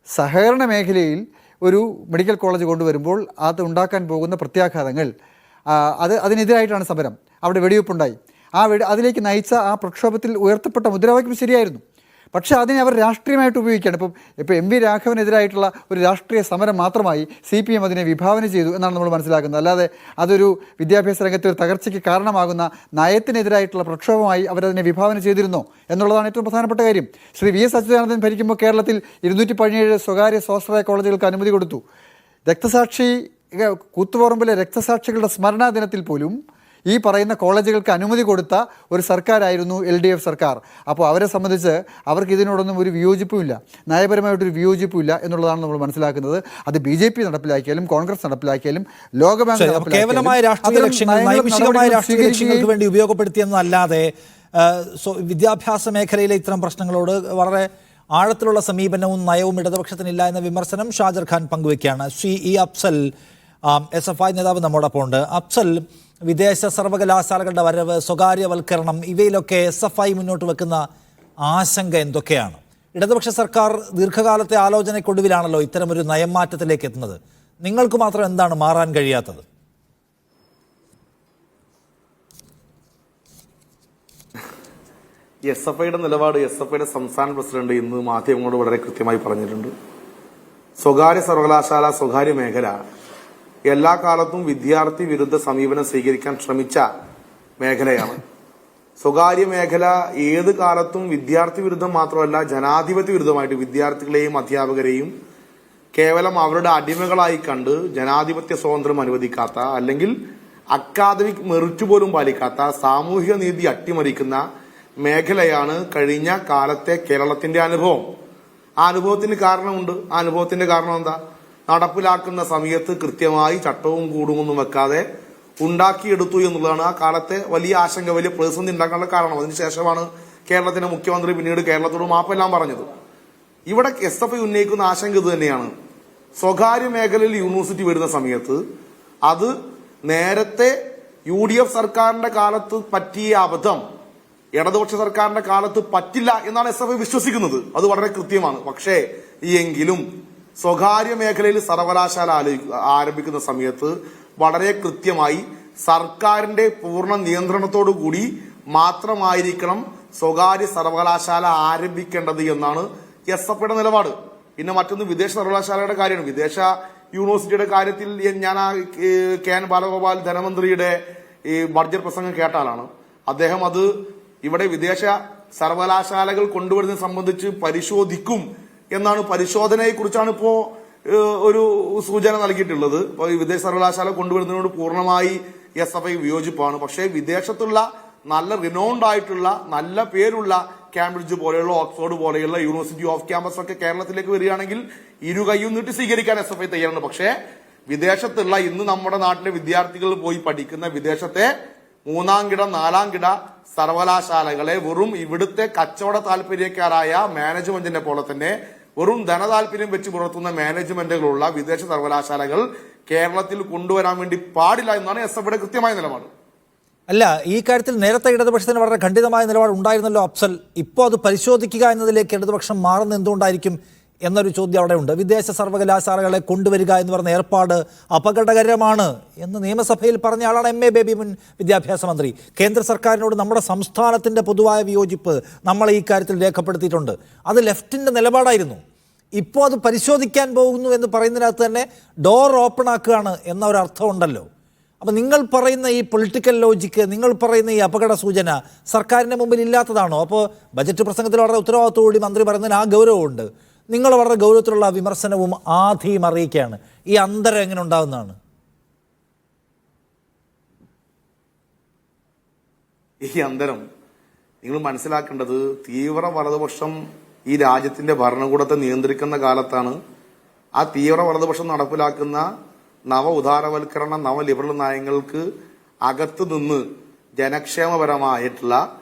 C: സഹകരണ മേഖലയിൽ ഒരു മെഡിക്കൽ കോളേജ് കൊണ്ടുവരുമ്പോൾ അത് ഉണ്ടാക്കാൻ പോകുന്ന പ്രത്യാഘാതങ്ങൾ, അതിനെതിരായിട്ടാണ് സമരം. അവിടെ വെടിവെപ്പുണ്ടായി. അതിലേക്ക് നയിച്ച ആ പ്രക്ഷോഭത്തിൽ ഉയർത്തപ്പെട്ട മുദ്രാവാക്യം ശരിയായിരുന്നു. പക്ഷേ അതിനെ അവർ രാഷ്ട്രീയമായിട്ട് ഉപയോഗിക്കുകയാണ്. ഇപ്പോൾ MV രാഘവനെതിരായിട്ടുള്ള ഒരു രാഷ്ട്രീയ സമരം മാത്രമായി CPM അതിനെ വിഭാവന ചെയ്തു എന്നാണ് നമ്മൾ മനസ്സിലാക്കുന്നത്. അല്ലാതെ അതൊരു വിദ്യാഭ്യാസ രംഗത്ത് ഒരു തകർച്ചയ്ക്ക് കാരണമാകുന്ന നയത്തിനെതിരായിട്ടുള്ള പ്രക്ഷോഭമായി അവരതിനെ വിഭാവന ചെയ്തിരുന്നോ എന്നുള്ളതാണ് ഏറ്റവും പ്രധാനപ്പെട്ട കാര്യം. ശ്രീ VS അച്യുതാനന്ദൻ ഭരിക്കുമ്പോൾ കേരളത്തിൽ 217 സ്വകാര്യ സ്വാശ്രയ കോളേജുകൾക്ക് അനുമതി കൊടുത്തു. കൂത്തുപറമ്പിലെ രക്തസാക്ഷികളുടെ സ്മരണാ ദിനത്തിൽ പോലും ഈ പറയുന്ന കോളേജുകൾക്ക് അനുമതി കൊടുത്ത ഒരു സർക്കാരായിരുന്നു LDF സർക്കാർ. അപ്പോൾ അവരെ സംബന്ധിച്ച് അവർക്ക് ഇതിനോടൊന്നും ഒരു വിയോജിപ്പുമില്ല, നയപരമായിട്ടൊരു വിയോജിപ്പുമില്ല എന്നുള്ളതാണ് നമ്മൾ മനസ്സിലാക്കുന്നത്. അത് BJP നടപ്പിലാക്കിയാലും കോൺഗ്രസ് നടപ്പിലാക്കിയാലും ലോകബാങ്ക്
A: കേവലമായ രാഷ്ട്രീയ ലക്ഷ്യങ്ങൾ, നൈമിഷികമായ രാഷ്ട്രീയ ലക്ഷ്യങ്ങൾക്ക് വേണ്ടി ഉപയോഗപ്പെടുത്തിയെന്നല്ലാതെ വിദ്യാഭ്യാസ മേഖലയിലെ ഇത്തരം പ്രശ്നങ്ങളോട് വളരെ ആഴത്തിലുള്ള സമീപനവും നയവും ഇടതുപക്ഷത്തിനില്ല എന്ന വിമർശനം ഷാജർ ഖാൻ പങ്കുവയ്ക്കുകയാണ്. ശ്രീ അഫ്സൽ, SFI നേതാവ് നമ്മോടൊപ്പം ഉണ്ട്. അഫ്സൽ, വിദേശ സർവകലാശാലകളുടെ വരവ്, സ്വകാര്യവൽക്കരണം, ഇവയിലൊക്കെ SFI മുന്നോട്ട് വെക്കുന്ന ആശങ്ക എന്തൊക്കെയാണ്? ഇടതുപക്ഷ സർക്കാർ ദീർഘകാലത്തെ ആലോചനയ്ക്കൊടുവിലാണല്ലോ ഇത്തരമൊരു നയം മാറ്റത്തിലേക്ക് എത്തുന്നത്. നിങ്ങൾക്ക് മാത്രം എന്താണ് മാറാൻ കഴിയാത്തത്?
D: SFIയുടെ നിലപാട് SFIയുടെ സംസ്ഥാന പ്രസിഡന്റ് ഇന്ന് മാധ്യമങ്ങളോട് വളരെ കൃത്യമായി പറഞ്ഞിട്ടുണ്ട്. സ്വകാര്യ സർവകലാശാല, സ്വകാര്യ മേഖല എല്ലാ കാലത്തും വിദ്യാർത്ഥി വിരുദ്ധ സമീപനം സ്വീകരിക്കാൻ ശ്രമിച്ച മേഖലയാണ്. സ്വകാര്യ മേഖല ഏത് കാലത്തും വിദ്യാർത്ഥി വിരുദ്ധം മാത്രമല്ല, ജനാധിപത്യ വിരുദ്ധമായിട്ട് വിദ്യാർത്ഥികളെയും അധ്യാപകരെയും കേവലം അവരുടെ അടിമകളായി കണ്ട് ജനാധിപത്യ സ്വാതന്ത്ര്യം അനുവദിക്കാത്ത, അല്ലെങ്കിൽ അക്കാദമിക് മെറിറ്റ് പോലും പാലിക്കാത്ത, സാമൂഹിക നീതി അട്ടിമറിക്കുന്ന മേഖലയാണ് കഴിഞ്ഞ കാലത്തെ കേരളത്തിന്റെ അനുഭവം. ആ അനുഭവത്തിന് കാരണമുണ്ട്. ആ അനുഭവത്തിന്റെ കാരണം എന്താ? നടപ്പിലാക്കുന്ന സമയത്ത് കൃത്യമായി ചട്ടവും കൂടുമൊന്നും വെക്കാതെ ഉണ്ടാക്കിയെടുത്തു എന്നുള്ളതാണ് ആ കാലത്തെ വലിയ ആശങ്ക, വലിയ പ്രതിസന്ധി ഉണ്ടാക്കാനുള്ള കാരണം. അതിനുശേഷമാണ് കേരളത്തിന്റെ മുഖ്യമന്ത്രി പിന്നീട് കേരളത്തോട് മാപ്പെല്ലാം പറഞ്ഞത്. ഇവിടെ SFI ഉന്നയിക്കുന്ന ആശങ്ക ഇത് തന്നെയാണ്. സ്വകാര്യ മേഖലയിൽ യൂണിവേഴ്സിറ്റി വരുന്ന സമയത്ത് അത് നേരത്തെ UDF സർക്കാരിന്റെ കാലത്ത് പറ്റിയ അബദ്ധം ഇടതുപക്ഷ സർക്കാരിന്റെ കാലത്ത് പറ്റില്ല എന്നാണ് SFI വിശ്വസിക്കുന്നത്. അത് വളരെ കൃത്യമാണ്. പക്ഷേ എങ്കിലും സ്വകാര്യ മേഖലയിൽ സർവകലാശാല ആരംഭിക്കുന്ന സമയത്ത് വളരെ കൃത്യമായി സർക്കാരിന്റെ പൂർണ്ണ നിയന്ത്രണത്തോടു കൂടി മാത്രമായിരിക്കണം സ്വകാര്യ സർവകലാശാല ആരംഭിക്കേണ്ടത് എന്നാണ് SFIയുടെ നിലപാട്. പിന്നെ മറ്റൊന്ന് വിദേശ സർവകലാശാലയുടെ കാര്യമാണ്. വിദേശ യൂണിവേഴ്സിറ്റിയുടെ കാര്യത്തിൽ ഞാൻ KN ബാലഗോപാൽ ധനമന്ത്രിയുടെ ഈ ബഡ്ജറ്റ് പ്രസംഗം കേട്ട ആളാണ്. അദ്ദേഹം അത് ഇവിടെ വിദേശ സർവകലാശാലകൾ കൊണ്ടുവരുന്നത് സംബന്ധിച്ച് പരിശോധിക്കും എന്നാണ്, പരിശോധനയെ കുറിച്ചാണ് ഇപ്പോ ഒരു സൂചന നൽകിയിട്ടുള്ളത്. ഈ വിദേശ സർവകലാശാല കൊണ്ടുവരുന്നതിനോട് പൂർണ്ണമായി SFI വിയോജിപ്പാണ്. പക്ഷേ വിദേശത്തുള്ള നല്ല റിനൗണ്ട് ആയിട്ടുള്ള നല്ല പേരുള്ള കാംബ്രിഡ്ജ് പോലെയുള്ള ഓക്സ്ഫോർഡ് പോലെയുള്ള യൂണിവേഴ്സിറ്റി ഓഫ് ക്യാമ്പസ് ഒക്കെ കേരളത്തിലേക്ക് വരികയാണെങ്കിൽ ഇരുകൈയും നീട്ടി സ്വീകരിക്കാൻ SFI തയ്യാറാണ്. പക്ഷേ വിദേശത്തുള്ള ഇന്ന് നമ്മുടെ നാട്ടിലെ വിദ്യാർത്ഥികൾ പോയി പഠിക്കുന്ന വിദേശത്തെ 3ാം കിട 4ാം കിട സർവകലാശാലകളെ വെറും ഇവിടുത്തെ കച്ചവട താല്പര്യക്കാരായ മാനേജ്മെന്റിനെ പോലെ തന്നെ വെറും ധനതാല്പര്യം വെച്ച് പുലർത്തുന്ന മാനേജ്മെന്റുകളുള്ള വിദേശ സർവകലാശാലകൾ കേരളത്തിൽ കൊണ്ടുവരാൻ വേണ്ടി പാടില്ല എന്നാണ് SFIയുടെ കൃത്യമായ നിലപാട്.
A: അല്ല, ഈ കാര്യത്തിൽ നേരത്തെ ഇടതുപക്ഷത്തിന് വളരെ ഖണ്ഡിതമായ നിലപാട് ഉണ്ടായിരുന്നല്ലോ അഫ്സൽ. ഇപ്പോൾ അത് പരിശോധിക്കുക എന്നതിലേക്ക് ഇടതുപക്ഷം മാറുന്ന എന്തുകൊണ്ടായിരിക്കും എന്നൊരു ചോദ്യം അവിടെ ഉണ്ട്. വിദേശ സർവകലാശാലകളെ കൊണ്ടുവരിക എന്ന് പറഞ്ഞ ഏർപ്പാട് അപകടകരമാണ് എന്ന് നിയമസഭയിൽ പറഞ്ഞ ആളാണ് MA ബേബി, മുൻ വിദ്യാഭ്യാസ മന്ത്രി. കേന്ദ്ര സർക്കാരിനോട് നമ്മുടെ സംസ്ഥാനത്തിൻ്റെ പൊതുവായ വിയോജിപ്പ് നമ്മൾ ഈ കാര്യത്തിൽ രേഖപ്പെടുത്തിയിട്ടുണ്ട്. അത് ലെഫ്റ്റിൻ്റെ നിലപാടായിരുന്നു. ഇപ്പോൾ അത് പരിശോധിക്കാൻ പോകുന്നു എന്ന് പറയുന്നതിനകത്ത് തന്നെ ഡോർ ഓപ്പൺ ആക്കുകയാണ് എന്ന ഒരു അർത്ഥമുണ്ടല്ലോ. അപ്പോൾ നിങ്ങൾ പറയുന്ന ഈ പൊളിറ്റിക്കൽ ലോജിക്ക്, നിങ്ങൾ പറയുന്ന ഈ അപകട സൂചന സർക്കാരിൻ്റെ മുമ്പിൽ ഇല്ലാത്തതാണോ? അപ്പോൾ ബജറ്റ് പ്രസംഗത്തിൽ വളരെ ഉത്തരവാദിത്തോടുകൂടി മന്ത്രി പറയുന്നതിന് ആ ഗൗരവമുണ്ട്. നിങ്ങൾ വളരെ ഗൗരവത്തിലുള്ള വിമർശനവും ആധിയും അറിയിക്കുകയാണ്. ഈ അന്തരം എങ്ങനെ ഉണ്ടാകുന്നതാണ്?
D: ഈ അന്തരം നിങ്ങൾ മനസ്സിലാക്കേണ്ടത്, തീവ്ര വലതുപക്ഷം ഈ രാജ്യത്തിന്റെ ഭരണകൂടത്തെ നിയന്ത്രിക്കുന്ന കാലത്താണ് ആ തീവ്ര വലതുപക്ഷം നടപ്പിലാക്കുന്ന നവ ഉദാരവൽക്കരണ നവ ലിബറൽ നയങ്ങൾക്ക് അകത്ത് നിന്ന് ജനക്ഷേമപരമായിട്ടുള്ള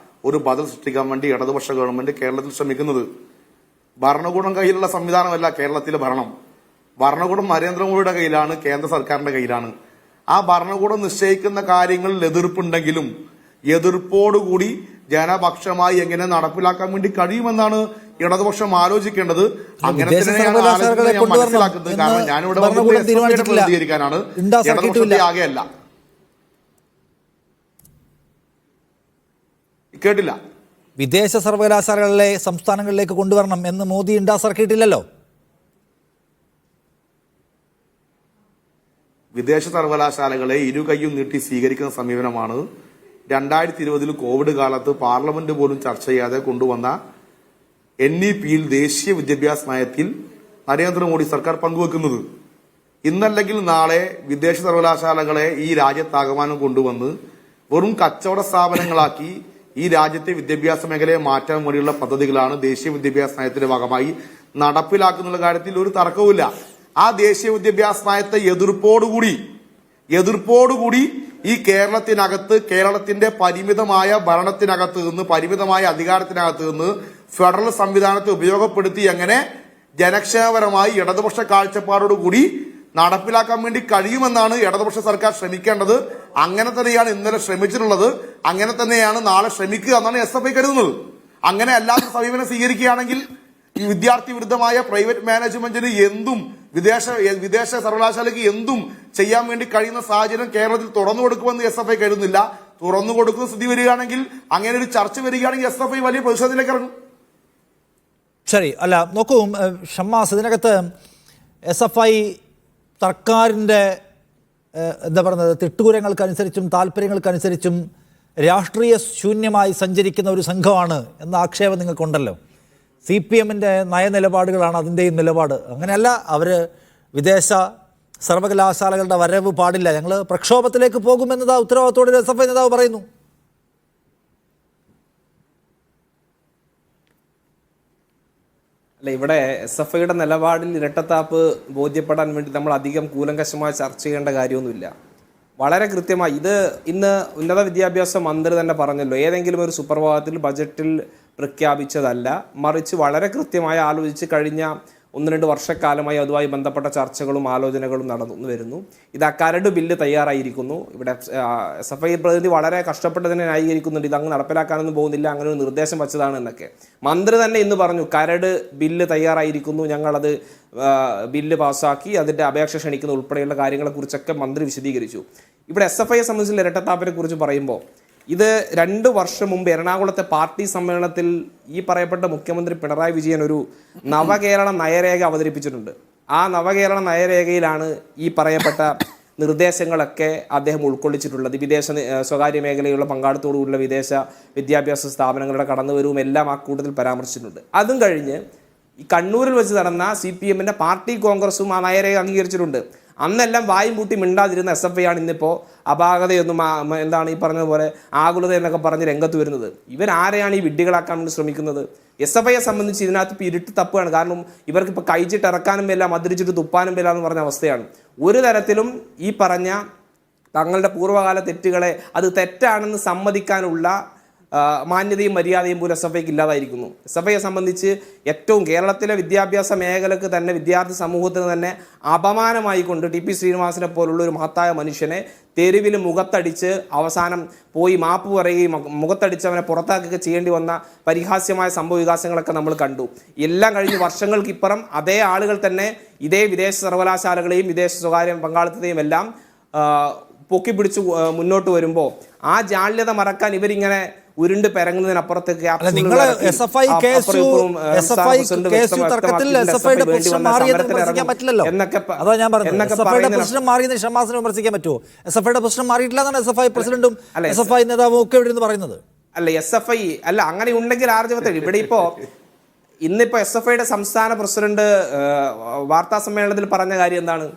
D: ഒരു ബദൽ സൃഷ്ടിക്കാൻ വേണ്ടി ഇടതുപക്ഷ ഗവൺമെന്റ് കേരളത്തിൽ ശ്രമിക്കുന്നത്. ഭരണകൂടം കയ്യിലുള്ള സംവിധാനമല്ല കേരളത്തിലെ ഭരണം. ഭരണകൂടം നരേന്ദ്രമോദിയുടെ കയ്യിലാണ്, കേന്ദ്ര സർക്കാരിന്റെ കയ്യിലാണ്. ആ ഭരണകൂടം നിശ്ചയിക്കുന്ന കാര്യങ്ങളിൽ എതിർപ്പുണ്ടെങ്കിലും എതിർപ്പോടുകൂടി ജനപക്ഷമായി എങ്ങനെ നടപ്പിലാക്കാൻ വേണ്ടി കഴിയുമെന്നാണ് ഇടതുപക്ഷം ആലോചിക്കേണ്ടത്. അങ്ങനെ തന്നെയാണ് ഞാൻ മനസ്സിലാക്കുന്നത്. കാരണം ഞാനിവിടെ പ്രതികരിക്കാനാണ്, ഇടതുപക്ഷത്തെ ആകെയല്ല. കേട്ടില്ല.
A: വിദേശ സർവകലാശാലകളെ സംസ്ഥാനങ്ങളിലേക്ക് കൊണ്ടുവരണം എന്ന് മോദി ഇറക്കിയിട്ടില്ലല്ലോ.
D: വിദേശ സർവകലാശാലകളെ ഇരുകൈയും നീട്ടി സ്വീകരിക്കുന്ന സമീപനമാണ് 2020 കോവിഡ് കാലത്ത് പാർലമെന്റ് പോലും ചർച്ച ചെയ്യാതെ കൊണ്ടുവന്ന NEP-യിൽ ദേശീയ വിദ്യാഭ്യാസ നയത്തിൽ നരേന്ദ്രമോദി സർക്കാർ പങ്കുവെക്കുന്നത്. ഇന്നല്ലെങ്കിൽ നാളെ വിദേശ സർവകലാശാലകളെ ഈ രാജ്യത്താകമാനം കൊണ്ടുവന്ന് വെറും കച്ചവട സ്ഥാപനങ്ങളാക്കി ഈ രാജ്യത്തെ വിദ്യാഭ്യാസ മേഖലയെ മാറ്റാൻ വേണ്ടിയുള്ള പദ്ധതികളാണ് ദേശീയ വിദ്യാഭ്യാസ നയത്തിന്റെ ഭാഗമായി നടപ്പിലാക്കുന്ന കാര്യത്തിൽ ഒരു തർക്കവുമില്ല. ആ ദേശീയ വിദ്യാഭ്യാസ നയത്തെ എതിർപ്പോടുകൂടി ഈ കേരളത്തിനകത്ത്, കേരളത്തിന്റെ പരിമിതമായ ഭരണത്തിനകത്ത് നിന്ന്, പരിമിതമായ അധികാരത്തിനകത്ത് നിന്ന് ഫെഡറൽ സംവിധാനത്തെ ഉപയോഗപ്പെടുത്തി എങ്ങനെ ജനക്ഷേമപരമായി ഇടതുപക്ഷ കാഴ്ചപ്പാടോടുകൂടി നടപ്പിലാക്കാൻ വേണ്ടി കഴിയുമെന്നാണ് ഇടതുപക്ഷ സർക്കാർ ശ്രമിക്കേണ്ടത്. അങ്ങനെ തന്നെയാണ് ഇന്നലെ ശ്രമിച്ചിട്ടുള്ളത്. അങ്ങനെ തന്നെയാണ് നാളെ ശ്രമിക്കുക എന്നാണ് SFI കരുതുന്നത്. അങ്ങനെ അല്ലാത്ത സമീപനം സ്വീകരിക്കുകയാണെങ്കിൽ ഈ വിദ്യാർത്ഥി വിരുദ്ധമായ പ്രൈവറ്റ് മാനേജ്മെന്റിന് എന്തും വിദേശ സർവകലാശാലയ്ക്ക് എന്തും ചെയ്യാൻ വേണ്ടി കഴിയുന്ന സാഹചര്യം കേരളത്തിൽ തുറന്നു കൊടുക്കുമെന്ന് SFI കരുതുന്നില്ല. തുറന്നു കൊടുക്കുന്ന സ്ഥിതി വരികയാണെങ്കിൽ, അങ്ങനെ ഒരു ചർച്ച വരികയാണെങ്കിൽ SFI വലിയ പ്രതിഷേധത്തിലേക്ക് ഇറങ്ങും.
A: ശരി. അല്ല, നോക്കൂ ഷമ്മാസ്, ഇതിനകത്ത് SFI സർക്കാരിൻ്റെ എന്താ പറയുന്നത്, തിട്ടൂരങ്ങൾക്കനുസരിച്ചും താല്പര്യങ്ങൾക്കനുസരിച്ചും രാഷ്ട്രീയ ശൂന്യമായി സഞ്ചരിക്കുന്ന ഒരു സംഘമാണ് എന്ന ആക്ഷേപം നിങ്ങൾക്കുണ്ടല്ലോ. CPM-ൻ്റെ നയനിലപാടുകളാണ് അതിൻ്റെയും നിലപാട്. അങ്ങനെയല്ല, അവർ വിദേശ സർവകലാശാലകളുടെ വരവ് പാടില്ല, ഞങ്ങൾ പ്രക്ഷോഭത്തിലേക്ക് പോകുമെന്നത് ഉത്തരവാദിത്തോടെ SFI നേതാവ് പറയുന്നു.
B: അല്ല, ഇവിടെ SFIയുടെ നിലപാടിൽ ഇരട്ടത്താപ്പ് ബോധ്യപ്പെടാൻ വേണ്ടി നമ്മൾ അധികം കൂലങ്കഷമായി ചർച്ച ചെയ്യേണ്ട കാര്യമൊന്നുമില്ല. വളരെ കൃത്യമായി ഇത് ഇന്ന് ഉന്നത വിദ്യാഭ്യാസ മന്ത്രി തന്നെ പറഞ്ഞല്ലോ, ഏതെങ്കിലും ഒരു സുപ്രഭാതത്തിൽ ബജറ്റിൽ പ്രഖ്യാപിച്ചതല്ല, മറിച്ച് വളരെ കൃത്യമായി ആലോചിച്ച് കഴിഞ്ഞ 1-2 വർഷക്കാലമായി അതുമായി ബന്ധപ്പെട്ട ചർച്ചകളും ആലോചനകളും നടന്നു വരുന്നു. ഇത് കരട് ബില്ല് തയ്യാറായിരിക്കുന്നു. ഇവിടെ SFI പ്രതിനിധി വളരെ കഷ്ടപ്പെട്ടതിനെ ന്യായീകരിക്കുന്നുണ്ട്, ഇത് അങ്ങ് നടപ്പിലാക്കാനൊന്നും പോകുന്നില്ല, അങ്ങനെ ഒരു നിർദ്ദേശം വച്ചതാണ് എന്നൊക്കെ. മന്ത്രി തന്നെ ഇന്ന് പറഞ്ഞു കരട് ബില്ല് തയ്യാറായിരിക്കുന്നു, ഞങ്ങളത് ബില്ല് പാസ്സാക്കി അതിൻ്റെ അപേക്ഷ ക്ഷണിക്കുന്ന ഉൾപ്പെടെയുള്ള കാര്യങ്ങളെക്കുറിച്ചൊക്കെ മന്ത്രി വിശദീകരിച്ചു. ഇവിടെ SFIയെ സംബന്ധിച്ചുള്ള ഇരട്ടത്താപ്പിനെ കുറിച്ച് പറയുമ്പോൾ, ഇത് 2 വർഷം മുമ്പ് എറണാകുളത്തെ പാർട്ടി സമ്മേളനത്തിൽ ഈ പറയപ്പെട്ട മുഖ്യമന്ത്രി പിണറായി വിജയൻ ഒരു നവകേരള നയരേഖ അവതരിപ്പിച്ചിട്ടുണ്ട്. ആ നവകേരള നയരേഖയിലാണ് ഈ പറയപ്പെട്ട നിർദ്ദേശങ്ങളൊക്കെ അദ്ദേഹം ഉൾക്കൊള്ളിച്ചിട്ടുള്ളത്. സ്വകാര്യ മേഖലയുള്ള പങ്കാളിത്തോടുകൂടിയുള്ള വിദേശ വിദ്യാഭ്യാസ സ്ഥാപനങ്ങളുടെ കടന്നുവരവും എല്ലാം ആ കൂട്ടത്തിൽ പരാമർശിച്ചിട്ടുണ്ട്. അതും കഴിഞ്ഞ് ഈ കണ്ണൂരിൽ വെച്ച് നടന്ന CPM-ന്റെ പാർട്ടി കോൺഗ്രസും ആ നയരേഖ അംഗീകരിച്ചിട്ടുണ്ട്. അന്നെല്ലാം വായും പൂട്ടി മിണ്ടാതിരുന്ന SFI ആണ് ഇന്നിപ്പോൾ അപാകതയൊന്നും എന്താണ് ഈ പറഞ്ഞതുപോലെ ആകുലത എന്നൊക്കെ പറഞ്ഞ് രംഗത്ത് വരുന്നത്. ഇവരാരെയാണ് ഈ വിഡ്ഢികളാക്കാൻ വേണ്ടി ശ്രമിക്കുന്നത്? SFIയെ സംബന്ധിച്ച് ഇതിനകത്ത് ഇപ്പോൾ ഇരുട്ട് തപ്പുകയാണ്. കാരണം ഇവർക്കിപ്പോൾ കഴിച്ചിട്ട് ഇറക്കാനും വല്ല, മദ്രിച്ചിട്ട് തുപ്പാനും വല്ല എന്ന് പറഞ്ഞ അവസ്ഥയാണ്. ഒരു തരത്തിലും ഈ പറഞ്ഞ തങ്ങളുടെ പൂർവ്വകാല തെറ്റുകളെ അത് തെറ്റാണെന്ന് സമ്മതിക്കാനുള്ള മാന്യതയും മര്യാദയും പോലും SFIക്ക് ഇല്ലാതായിരിക്കുന്നു. SFIയെ സംബന്ധിച്ച് ഏറ്റവും കേരളത്തിലെ വിദ്യാഭ്യാസ മേഖലക്ക് തന്നെ വിദ്യാർത്ഥി സമൂഹത്തിന് തന്നെ അപമാനമായിക്കൊണ്ട് TP ശ്രീനിവാസനെ പോലുള്ള ഒരു മഹത്തായ മനുഷ്യനെ തെരുവിൽ മുഖത്തടിച്ച് അവസാനം പോയി മാപ്പ് പറയുകയും മുഖത്തടിച്ചവനെ പുറത്താക്കുകയൊക്കെ ചെയ്യേണ്ടി വന്ന പരിഹാസ്യമായ സംഭവ വികാസങ്ങളൊക്കെ നമ്മൾ കണ്ടു. എല്ലാം കഴിഞ്ഞ് വർഷങ്ങൾക്കിപ്പുറം അതേ ആളുകൾ തന്നെ ഇതേ വിദേശ സർവകലാശാലകളെയും വിദേശ സ്വകാര്യ പങ്കാളിത്തത്തെയും എല്ലാം പൊക്കിപ്പിടിച്ച് മുന്നോട്ട് വരുമ്പോൾ ആ ജാള്യത മറക്കാൻ ഇവരിങ്ങനെ ഉരുണ്ട് പെരങ്ങുന്നതിനപ്പുറത്തേക്ക്
A: പ്രസിഡന്റും നേതാവും ഒക്കെ പറയുന്നത്
B: അല്ല. SFI അല്ല, അങ്ങനെ ഉണ്ടെങ്കിൽ ആർജവത്തിൽ ഇവിടെ ഇന്നിപ്പോ SFIയുടെ സംസ്ഥാന പ്രസിഡന്റ് വാർത്താ സമ്മേളനത്തിൽ പറഞ്ഞ കാര്യം എന്താണ്?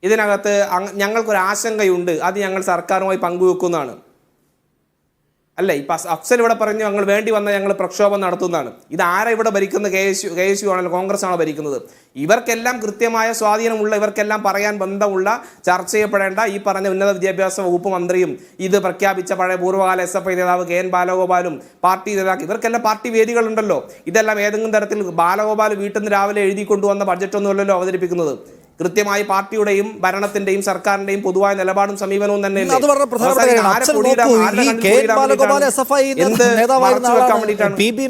B: ഇതിനകത്ത് ഞങ്ങൾക്കൊരു ആശങ്കയുണ്ട്, അത് ഞങ്ങൾ സർക്കാരുമായി പങ്കുവെക്കുന്നതാണ്. അല്ല, ഇപ്പൊ അഫ്സൽ ഇവിടെ പറഞ്ഞു ഞങ്ങൾ വേണ്ടി വന്ന ഞങ്ങൾ പ്രക്ഷോഭം നടത്തുന്നതാണ്. ഇത് ആരാ ഇവിടെ ഭരിക്കുന്ന? KSU ആണല്ലോ, കോൺഗ്രസ് ആണോ ഭരിക്കുന്നത്? ഇവർക്കെല്ലാം കൃത്യമായ സ്വാധീനമുള്ള, ഇവർക്കെല്ലാം പറയാൻ ബന്ധമുള്ള, ചർച്ച ചെയ്യപ്പെടേണ്ട ഈ പറഞ്ഞ ഉന്നത വിദ്യാഭ്യാസ വകുപ്പ് മന്ത്രിയും ഇത് പ്രഖ്യാപിച്ച പഴയ പൂർവ്വകാല SFI നേതാവ് KN ബാലഗോപാലും പാർട്ടി നേതാക്കൾ, ഇവർക്കെല്ലാം പാർട്ടി വേദികളുണ്ടല്ലോ. ഇതെല്ലാം ഏതെങ്കിലും തരത്തിൽ ബാലഗോപാൽ വീട്ടിൽ നിന്ന് രാവിലെ എഴുതി കൊണ്ടുവന്ന ബഡ്ജറ്റൊന്നുമല്ലല്ലോ അവതരിപ്പിക്കുന്നത്. കൃത്യമായി പാർട്ടിയുടെയും ഭരണത്തിന്റെയും സർക്കാരിന്റെയും പൊതുവായ നിലപാടും സമീപനവും തന്നെ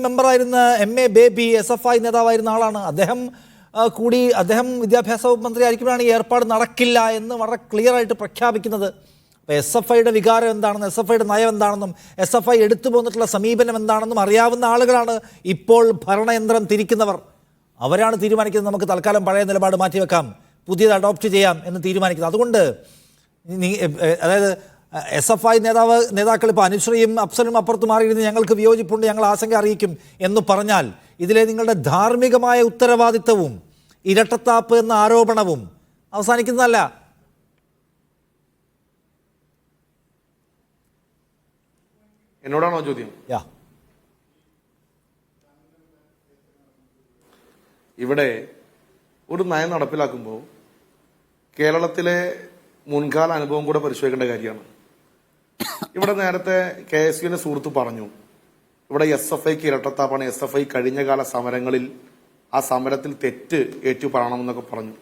A: മെമ്പറായിരുന്ന MA ബേബി SFI നേതാവായിരുന്ന ആളാണ്. അദ്ദേഹം വിദ്യാഭ്യാസ വകുപ്പ് മന്ത്രി ആയിരിക്കുമ്പോഴാണ് ഈ ഏർപ്പാട് നടക്കില്ല എന്ന് വളരെ ക്ലിയർ ആയിട്ട് പ്രഖ്യാപിക്കുന്നത്. SFIയുടെ വികാരം എന്താണെന്നും SFIയുടെ നയം എന്താണെന്നും SFI എടുത്തു പോന്നിട്ടുള്ള സമീപനം എന്താണെന്നും അറിയാവുന്ന ആളുകളാണ് ഇപ്പോൾ ഭരണയന്ത്രം തിരിക്കുന്നവർ. അവരാണ് തീരുമാനിക്കുന്നത് നമുക്ക് തൽക്കാലം പഴയ നിലപാട് മാറ്റിവെക്കാം, പുതിയത് അഡോപ്റ്റ് ചെയ്യാം എന്ന് തീരുമാനിക്കുന്നത്. അതുകൊണ്ട് അതായത് SFI നേതാക്കൾ ഇപ്പോൾ അനുശ്രീയും അഫ്സലും അപ്പുറത്ത് മാറിയിരുന്ന് ഞങ്ങൾക്ക് വിയോജിപ്പുണ്ട്, ഞങ്ങൾ ആശങ്ക അറിയിക്കും എന്ന് പറഞ്ഞാൽ ഇതിലെ നിങ്ങളുടെ ധാർമ്മികമായ ഉത്തരവാദിത്തവും ഇരട്ടത്താപ്പ് എന്ന ആരോപണവും അവസാനിക്കുന്നതല്ല.
D: എന്നോടാണോ ചോദ്യം? ഇവിടെ ഒരു നയം നടപ്പിലാക്കുമ്പോൾ കേരളത്തിലെ മുൻകാല അനുഭവം കൂടെ പരിശോധിക്കേണ്ട കാര്യമാണ്. ഇവിടെ നേരത്തെ KSUവിന്റെ സുഹൃത്ത് പറഞ്ഞു, ഇവിടെ SFIക്ക് ഇരട്ടത്താപ്പാണ്. SFI കഴിഞ്ഞ കാല സമരങ്ങളിൽ ആ സമരത്തിൽ തെറ്റ് ഏറ്റുപറയണമെന്നൊക്കെ പറഞ്ഞു.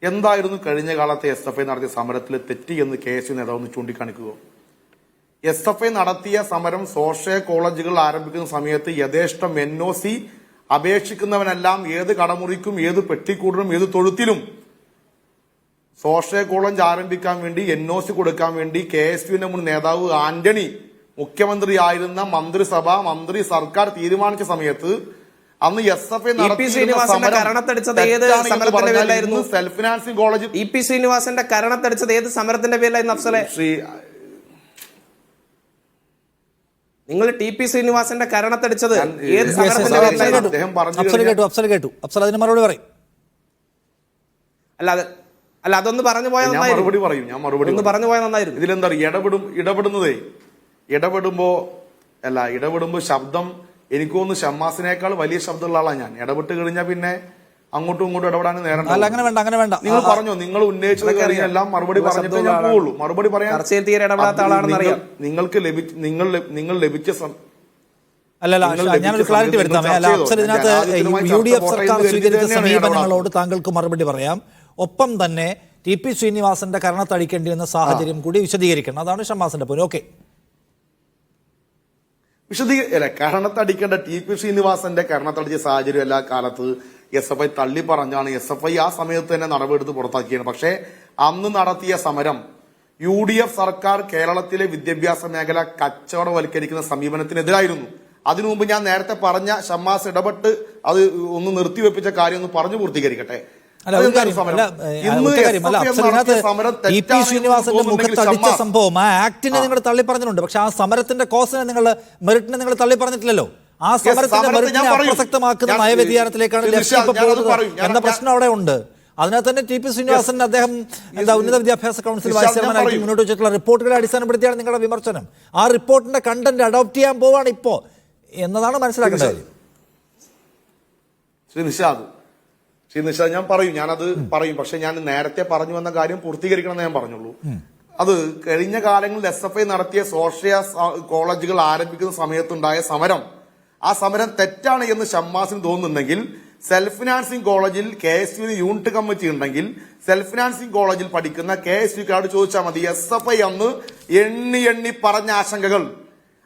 D: എന്തായിരുന്നു കഴിഞ്ഞ കാലത്തെ SFI നടത്തിയ സമരത്തിലെ തെറ്റ് എന്ന് KSU നേതാവ് ഒന്ന് ചൂണ്ടിക്കാണിക്കുക. SFI നടത്തിയ സമരം സ്വാശ്രയ കോളേജുകൾ ആരംഭിക്കുന്ന സമയത്ത് യഥേഷ്ടം NOC അപേക്ഷിക്കുന്നവനെല്ലാം ഏത് കടമുറിക്കും, ഏത് പെട്ടിക്കൂടിനും, ഏത് തൊഴുത്തിലും സ്വാശ്രയ കോളേജ് ആരംഭിക്കാൻ വേണ്ടി NOC കൊടുക്കാൻ വേണ്ടി KSUവിന്റെ മുൻ നേതാവ് ആന്റണി മുഖ്യമന്ത്രിയായിരുന്ന മന്ത്രി സർക്കാർ തീരുമാനിച്ച സമയത്ത് അന്ന് SFI self financing college
B: EP ശ്രീനിവാസന്റെ കരണത്തടിച്ചത് ഏത് സമരത്തിന്റെ പേരിലായിരുന്നു അഫ്സലെ? നിങ്ങൾ TP ശ്രീനിവാസന്റെ കരണത്തടിച്ചത് ഏത് സമരത്തിന്റെ
A: പേരിലായിരുന്നു? അതിന് മറുപടി പറയും.
B: അല്ല അതൊന്ന് പറഞ്ഞു പോയാൽ
D: മറുപടി
B: പറഞ്ഞു പോയാൽ നന്നായിരുന്നു.
D: ഇതിലെന്താ ഇടപെടുമ്പോ ശബ്ദം എനിക്ക് തോന്നുന്നു ഷമ്മാസിനേക്കാൾ വലിയ ശബ്ദമുള്ള ആളാണ് ഞാൻ. ഇടപെട്ട് കഴിഞ്ഞാൽ പിന്നെ അങ്ങോട്ടും ഇങ്ങോട്ടും ഇടപെടാൻ നേരം.
A: അങ്ങനെ വേണ്ട.
D: നിങ്ങൾ പറഞ്ഞോ, നിങ്ങൾ ഉന്നയിച്ചത് എല്ലാം മറുപടി പറഞ്ഞിട്ട് ഞാൻ പോവുള്ളൂ. മറുപടി പറയാൻ നിങ്ങൾ ലഭിച്ച
A: ഞാനൊരു ക്ലാരിറ്റി വരുത്താമേ. ഇതിനകത്ത് UDF സർക്കാർ സ്വീകരിച്ച സമീപനങ്ങളോട് താങ്കൾക്ക് മറുപടി പറയാം. ഒപ്പം തന്നെ TP ശ്രീനിവാസന്റെ കരണത്തടിക്കേണ്ടി വന്ന സാഹചര്യം കൂടി വിശദീകരിക്കണം. അതാണ് ഷമ്മാസിന്റെ പോലും. ഓക്കെ,
D: കരണത്തടിക്കേണ്ട TP ശ്രീനിവാസന്റെ കരണത്തടിച്ച സാഹചര്യം എല്ലാ കാലത്ത് SFI തള്ളി പറഞ്ഞാണ്. SFI ആ സമയത്ത് തന്നെ നടപടിയെടുത്ത് പുറത്താക്കിയാണ്. പക്ഷേ അന്ന് നടത്തിയ സമരം UDF സർക്കാർ കേരളത്തിലെ വിദ്യാഭ്യാസ മേഖല കച്ചവടവൽക്കരിക്കുന്ന സമീപനത്തിനെതിരായിരുന്നു. അതിനു മുമ്പ് ഞാൻ നേരത്തെ പറഞ്ഞ ഷമ്മാസ് ഇടപെട്ട് അത് ഒന്ന് നിർത്തിവെപ്പിച്ച കാര്യം ഒന്ന് പറഞ്ഞു പൂർത്തീകരിക്കട്ടെ.
A: ശ്രീനിവാസന്റെ മുഖത്തടിച്ച സംഭവം ആ ആക്ടിനെ നിങ്ങൾ തള്ളി പറഞ്ഞിട്ടുണ്ട്. പക്ഷെ ആ സമരത്തിന്റെ കോസിനെ മെറിറ്റിനെ നിങ്ങൾ തള്ളി പറഞ്ഞിട്ടില്ലല്ലോ. ആ സമരത്തിന്റെ മെറിറ്റിനെ അപ്രസക്തമാക്കുന്ന നയവ്യതിയാനത്തിലേക്കാണ് എന്ന പ്രശ്നം അവിടെ ഉണ്ട്. അതിനകത്ത് തന്നെ TP ശ്രീനിവാസൻ അദ്ദേഹം ഉന്നത വിദ്യാഭ്യാസ കൗൺസിൽ വൈസ് ചെയർമാനായി മുന്നോട്ട് വെച്ചിട്ടുള്ള റിപ്പോർട്ടുകളെ അടിസ്ഥാനപ്പെടുത്തിയാണ് നിങ്ങളുടെ വിമർശനം. ആ റിപ്പോർട്ടിന്റെ കണ്ടന്റ് അഡോപ്റ്റ് ചെയ്യാൻ പോവാണ് ഇപ്പോ എന്നതാണ് മനസ്സിലാക്കേണ്ടത്.
D: ശ്രീ നിഷാദ് ഞാനത് പറയും. പക്ഷെ ഞാൻ നേരത്തെ പറഞ്ഞു വന്ന കാര്യം പൂർത്തീകരിക്കണം എന്ന് ഞാൻ പറഞ്ഞുള്ളൂ. അത് കഴിഞ്ഞ കാലങ്ങളിൽ SFI നടത്തിയ സ്വാശ്രയ കോളേജുകൾ ആരംഭിക്കുന്ന സമയത്തുണ്ടായ സമരം, ആ സമരം തെറ്റാണ് എന്ന് ഷമ്മാസിന് തോന്നുന്നുണ്ടെങ്കിൽ സെൽഫ് ഫിനാൻസിംഗ് കോളേജിൽ KSU യൂണിറ്റ് കമ്മിറ്റി ഉണ്ടെങ്കിൽ സെൽഫ് ഫിനാൻസിംഗ് കോളേജിൽ പഠിക്കുന്ന KSUക്കാരോട് ചോദിച്ചാൽ മതി. SFI അന്ന് എണ്ണി എണ്ണി പറഞ്ഞ ആശങ്കകൾ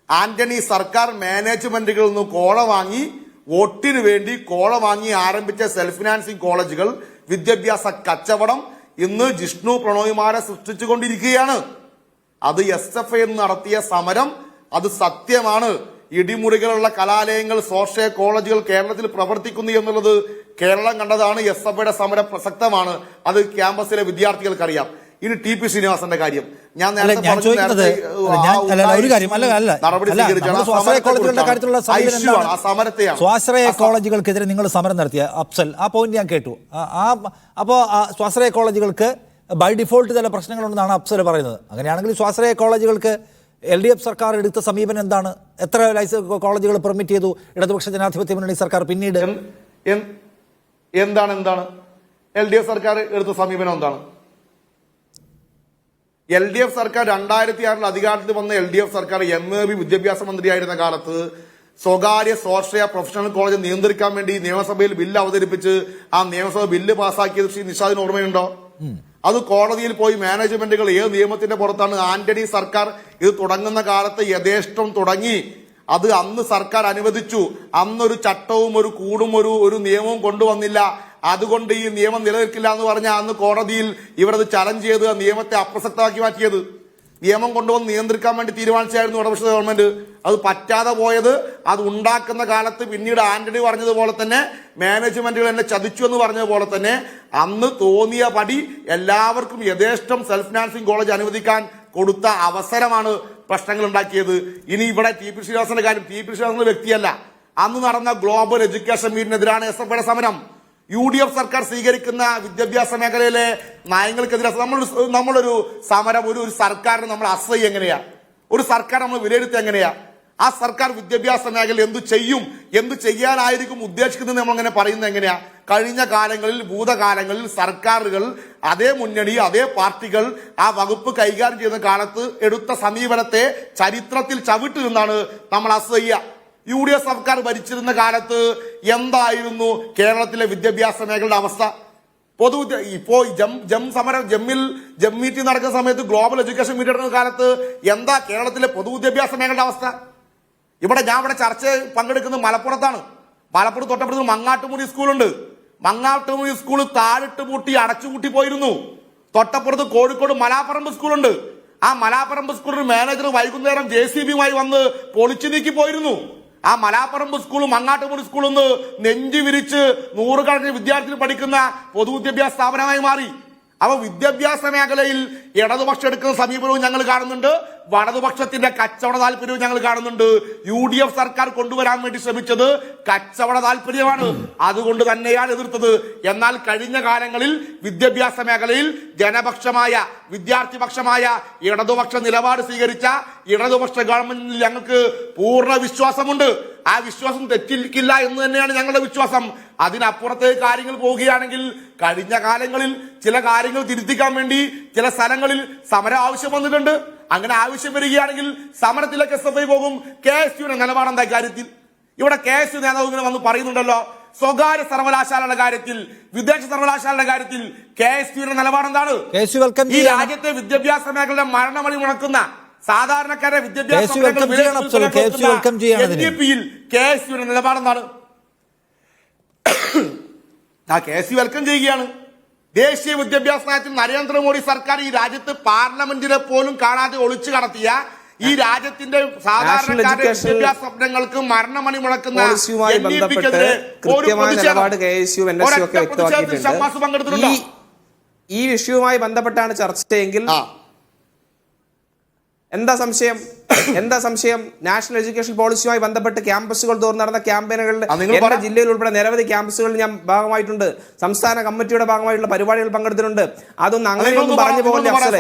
D: ആന്റണി സർക്കാർ മാനേജ്മെന്റുകളിൽ നിന്ന് കോള വാങ്ങി, വോട്ടിന് വേണ്ടി കോള വാങ്ങി ആരംഭിച്ച സെൽഫ് ഫിനാൻസിംഗ് കോളേജുകൾ വിദ്യാഭ്യാസ കച്ചവടം ഇന്ന് ജിഷ്ണു പ്രണോയിമാരെ സൃഷ്ടിച്ചുകൊണ്ടിരിക്കുകയാണ്. അത് SFI നടത്തിയ സമരം അത് സത്യമാണ്. ഇടിമുറികളുള്ള കലാലയങ്ങൾ, സ്വാശ്രയ കോളേജുകൾ കേരളത്തിൽ പ്രവർത്തിക്കുന്നു എന്നുള്ളത് കേരളം കണ്ടതാണ്. SFIയുടെ സമരം പ്രസക്തമാണ്. അത് ക്യാമ്പസിലെ വിദ്യാർത്ഥികൾക്കറിയാം. ഇനി TP ശ്രീനിവാസന്റെ കാര്യം ഞാൻ നേരത്തെ നടപടി
A: സ്വാശ്രയ കോളേജുകൾക്കെതിരെ നിങ്ങൾ സമരം നടത്തിയ അഫ്സൽ, ആ പോയിന്റ് ഞാൻ കേട്ടു. അപ്പോൾ സ്വാശ്രയ കോളേജുകൾക്ക് ബൈ ഡിഫോൾട്ട് ചില പ്രശ്നങ്ങളുണ്ടെന്നാണ് അഫ്സൽ പറയുന്നത്. അങ്ങനെയാണെങ്കിൽ സ്വാശ്രയ കോളേജുകൾക്ക് LDF സർക്കാർ എടുത്ത സമീപനം എന്താണ്? എത്ര കോളേജുകൾ പെർമിറ്റ് ചെയ്തു ഇടതുപക്ഷ ജനാധിപത്യ മുന്നണി സർക്കാർ? പിന്നീട്
D: എന്താണ് LDF സർക്കാർ എടുത്ത സമീപനം എന്താണ്? LDF സർക്കാർ 2006 അധികാരത്തിൽ വന്ന LDF സർക്കാർ MAB വിദ്യാഭ്യാസ മന്ത്രിയായിരുന്ന കാലത്ത് സ്വകാര്യ സ്വാശ്രയ പ്രൊഫഷണൽ കോളേജ് നിയന്ത്രിക്കാൻ വേണ്ടി നിയമസഭയിൽ ബില്ല് അവതരിപ്പിച്ച് ആ നിയമസഭ ബില്ല് പാസ്സാക്കിയത് ശ്രീ നിഷാദിന് ഓർമ്മയുണ്ടോ? അത് കോടതിയിൽ പോയി മാനേജ്മെന്റുകൾ ഏത് നിയമത്തിന്റെ പുറത്താണ്? ആന്റണി സർക്കാർ ഇത് തുടങ്ങുന്ന കാലത്ത് യഥേഷ്ടം തുടങ്ങി. അത് അന്ന് സർക്കാർ അനുവദിച്ചു. അന്നൊരു ചട്ടവും ഒരു കൂടും ഒരു നിയമവും കൊണ്ടുവന്നില്ല. അതുകൊണ്ട് ഈ നിയമം നിലനിൽക്കില്ല എന്ന് പറഞ്ഞാൽ അന്ന് കോടതിയിൽ ഇവരത് ചലഞ്ച് ചെയ്ത് നിയമത്തെ അപ്രസക്തമാക്കി മാറ്റിയത്. നിയമം കൊണ്ടുവന്ന് നിയന്ത്രിക്കാൻ വേണ്ടി തീരുമാനിച്ചായിരുന്നു ഇടതുപക്ഷ ഗവൺമെന്റ്. അത് പറ്റാതെ പോയത് അത് ഉണ്ടാക്കുന്ന കാലത്ത് പിന്നീട് ആന്റണി പറഞ്ഞതുപോലെ തന്നെ മാനേജ്മെന്റുകൾ എന്നെ ചതിച്ചു എന്ന് പറഞ്ഞതുപോലെ തന്നെ അന്ന് തോന്നിയ പടി എല്ലാവർക്കും യഥേഷ്ടം സെൽഫ് ഫിനാൻസിംഗ് കോളേജ് അനുവദിക്കാൻ കൊടുത്ത അവസരമാണ് പ്രശ്നങ്ങൾ ഉണ്ടാക്കിയത്. ഇനി ഇവിടെ TP ശ്രീനിവാസന്റെ കാര്യം, TP ശ്രീനിവാസന്റെ വ്യക്തിയല്ല. അന്ന് നടന്ന ഗ്ലോബൽ എഡ്യൂക്കേഷൻ മീറ്റിനെതിരാണ് SFIയുടെ സമരം. UDF സർക്കാർ സ്വീകരിക്കുന്ന വിദ്യാഭ്യാസ മേഖലയിലെ നയങ്ങൾക്കെതിരെ നമ്മളൊരു സമരം, ഒരു സർക്കാരിന് നമ്മൾ അസഹ്യം എങ്ങനെയാ? ഒരു സർക്കാർ നമ്മൾ വിലയിരുത്തുക എങ്ങനെയാ? ആ സർക്കാർ വിദ്യാഭ്യാസ മേഖല എന്തു ചെയ്യും, എന്തു ചെയ്യാനായിരിക്കും ഉദ്ദേശിക്കുന്നത് നമ്മൾ അങ്ങനെ പറയുന്നത് എങ്ങനെയാ? കഴിഞ്ഞ കാലങ്ങളിൽ, ഭൂതകാലങ്ങളിൽ സർക്കാരുകൾ, അതേ മുന്നണി, അതേ പാർട്ടികൾ ആ വകുപ്പ് കൈകാര്യം ചെയ്യുന്ന കാലത്ത് എടുത്ത സമീപനത്തെ ചരിത്രത്തിൽ ചവിട്ടി നിന്നാണ് നമ്മൾ അസഹ്യ. UDF സർക്കാർ ഭരിച്ചിരുന്ന കാലത്ത് എന്തായിരുന്നു കേരളത്തിലെ വിദ്യാഭ്യാസ മേഖലയുടെ അവസ്ഥ? ഇപ്പോ ജം മീറ്റിംഗ് നടക്കുന്ന സമയത്ത്, ഗ്ലോബൽ എഡ്യൂക്കേഷൻ മീറ്റ് നടക്കുന്ന കാലത്ത് എന്താ കേരളത്തിലെ പൊതുവിദ്യാഭ്യാസ മേഖലയുടെ അവസ്ഥ? ഞാൻ ഇവിടെ ചർച്ച പങ്കെടുക്കുന്നത് മലപ്പുറത്താണ്. മലപ്പുറത്ത് തൊട്ടപ്പുറത്ത് മങ്ങാട്ടുമുറി സ്കൂളുണ്ട്. മങ്ങാട്ടുമുറി സ്കൂൾ താഴിട്ട് പൂട്ടി അടച്ചുപൂട്ടി പോയിരുന്നു. തൊട്ടപ്പുറത്ത് കോഴിക്കോട് മലാപ്പറമ്പ് സ്കൂളുണ്ട്. ആ മലാപ്പറമ്പ് സ്കൂളിൽ മാനേജർ വൈകുന്നേരം JCBയുമായി വന്ന് പൊളിച്ചു നീക്കി പോയിരുന്നു. ആ മലാപ്പറമ്പ് സ്കൂളും മങ്ങാട്ടുമുറി സ്കൂളും നെഞ്ചു വിരിച്ച് നൂറുകണക്കിന് വിദ്യാർത്ഥികൾ പഠിക്കുന്ന പൊതുവിദ്യാഭ്യാസ സ്ഥാപനമായി മാറി. അവ വിദ്യാഭ്യാസ മേഖലയിൽ ഇടതുപക്ഷം എടുക്കുന്ന സമീപനവും ഞങ്ങൾ കാണുന്നുണ്ട്, വലതുപക്ഷത്തിന്റെ കച്ചവട താല്പര്യവും ഞങ്ങൾ കാണുന്നുണ്ട്. UDF സർക്കാർ കൊണ്ടുവരാൻ വേണ്ടി ശ്രമിച്ചത് കച്ചവട താല്പര്യമാണ്. അതുകൊണ്ട് തന്നെയാണ് എതിർത്തത്. എന്നാൽ കഴിഞ്ഞ കാലങ്ങളിൽ വിദ്യാഭ്യാസ മേഖലയിൽ ജനപക്ഷമായ, വിദ്യാർത്ഥിപക്ഷമായ ഇടതുപക്ഷ നിലപാട് സ്വീകരിച്ച ഇടതുപക്ഷ ഗവൺമെന്റിൽ ഞങ്ങൾക്ക് പൂർണ്ണ വിശ്വാസമുണ്ട്. ആ വിശ്വാസം തെറ്റില്ല എന്ന് തന്നെയാണ് ഞങ്ങളുടെ വിശ്വാസം. അതിനപ്പുറത്തേക്ക് കാര്യങ്ങൾ പോവുകയാണെങ്കിൽ കഴിഞ്ഞ കാലങ്ങളിൽ ചില കാര്യങ്ങൾ തിരുത്തിക്കാൻ വേണ്ടി ചില സ്ഥലങ്ങളിൽ സമരം ആവശ്യം വന്നിട്ടുണ്ട്. അങ്ങനെ ആവശ്യം വരികയാണെങ്കിൽ സമരത്തിലേക്ക് SFI പോകും. KSUവിന്റെ നിലപാടെന്താ കാര്യത്തിൽ? ഇവിടെ KSU നേതാവ് ഇങ്ങനെ വന്ന് പറയുന്നുണ്ടല്ലോ, സ്വകാര്യ സർവകലാശാലയുടെ കാര്യത്തിൽ, വിദേശ സർവകലാശാലയുടെ കാര്യത്തിൽ KSUവിന്റെ നിലപാടെന്താണ്? ഈ രാജ്യത്തെ വിദ്യാഭ്യാസ മേഖലയുടെ മരണമണി മുടക്കുന്ന സാധാരണക്കാരെ വിദ്യാഭ്യാസ NDPയിൽ KSUവിന്റെ നിലപാടെന്താണ്? KSU വെൽക്കം ചെയ്യുകയാണ്. ദേശീയ വിദ്യാഭ്യാസ നയത്തിൽ നരേന്ദ്രമോദി സർക്കാർ ഈ രാജ്യത്ത് പാർലമെന്റിനെ പോലും കാണാതെ ഒളിച്ചു കടത്തിയ, ഈ രാജ്യത്തിന്റെ സാധാരണക്കാരുടെ വിദ്യാഭ്യാസ സ്വപ്നങ്ങൾക്ക് മരണമണി മുടക്കുന്ന പങ്കെടുത്തിട്ടുണ്ടോ?
B: ഈ വിഷയവുമായി ബന്ധപ്പെട്ടാണ് ചർച്ചയെങ്കിൽ എന്താ സംശയം? നാഷണൽ എഡ്യൂക്കേഷൻ പോളിസിയുമായി ബന്ധപ്പെട്ട് ക്യാമ്പസുകൾ തോറും നടന്ന ക്യാമ്പയിനുകളിൽ എന്റെ ജില്ലയിൽ ഉൾപ്പെടെ നിരവധി ക്യാമ്പസുകളിൽ ഞാൻ ഭാഗമായിട്ടുണ്ട്. സംസ്ഥാന കമ്മിറ്റിയുടെ ഭാഗമായിട്ടുള്ള പരിപാടികൾ പങ്കെടുത്തിട്ടുണ്ട്. അതൊന്നും അങ്ങനെയൊന്നും പറഞ്ഞു പോകല്ലേ അഫ്സലെ?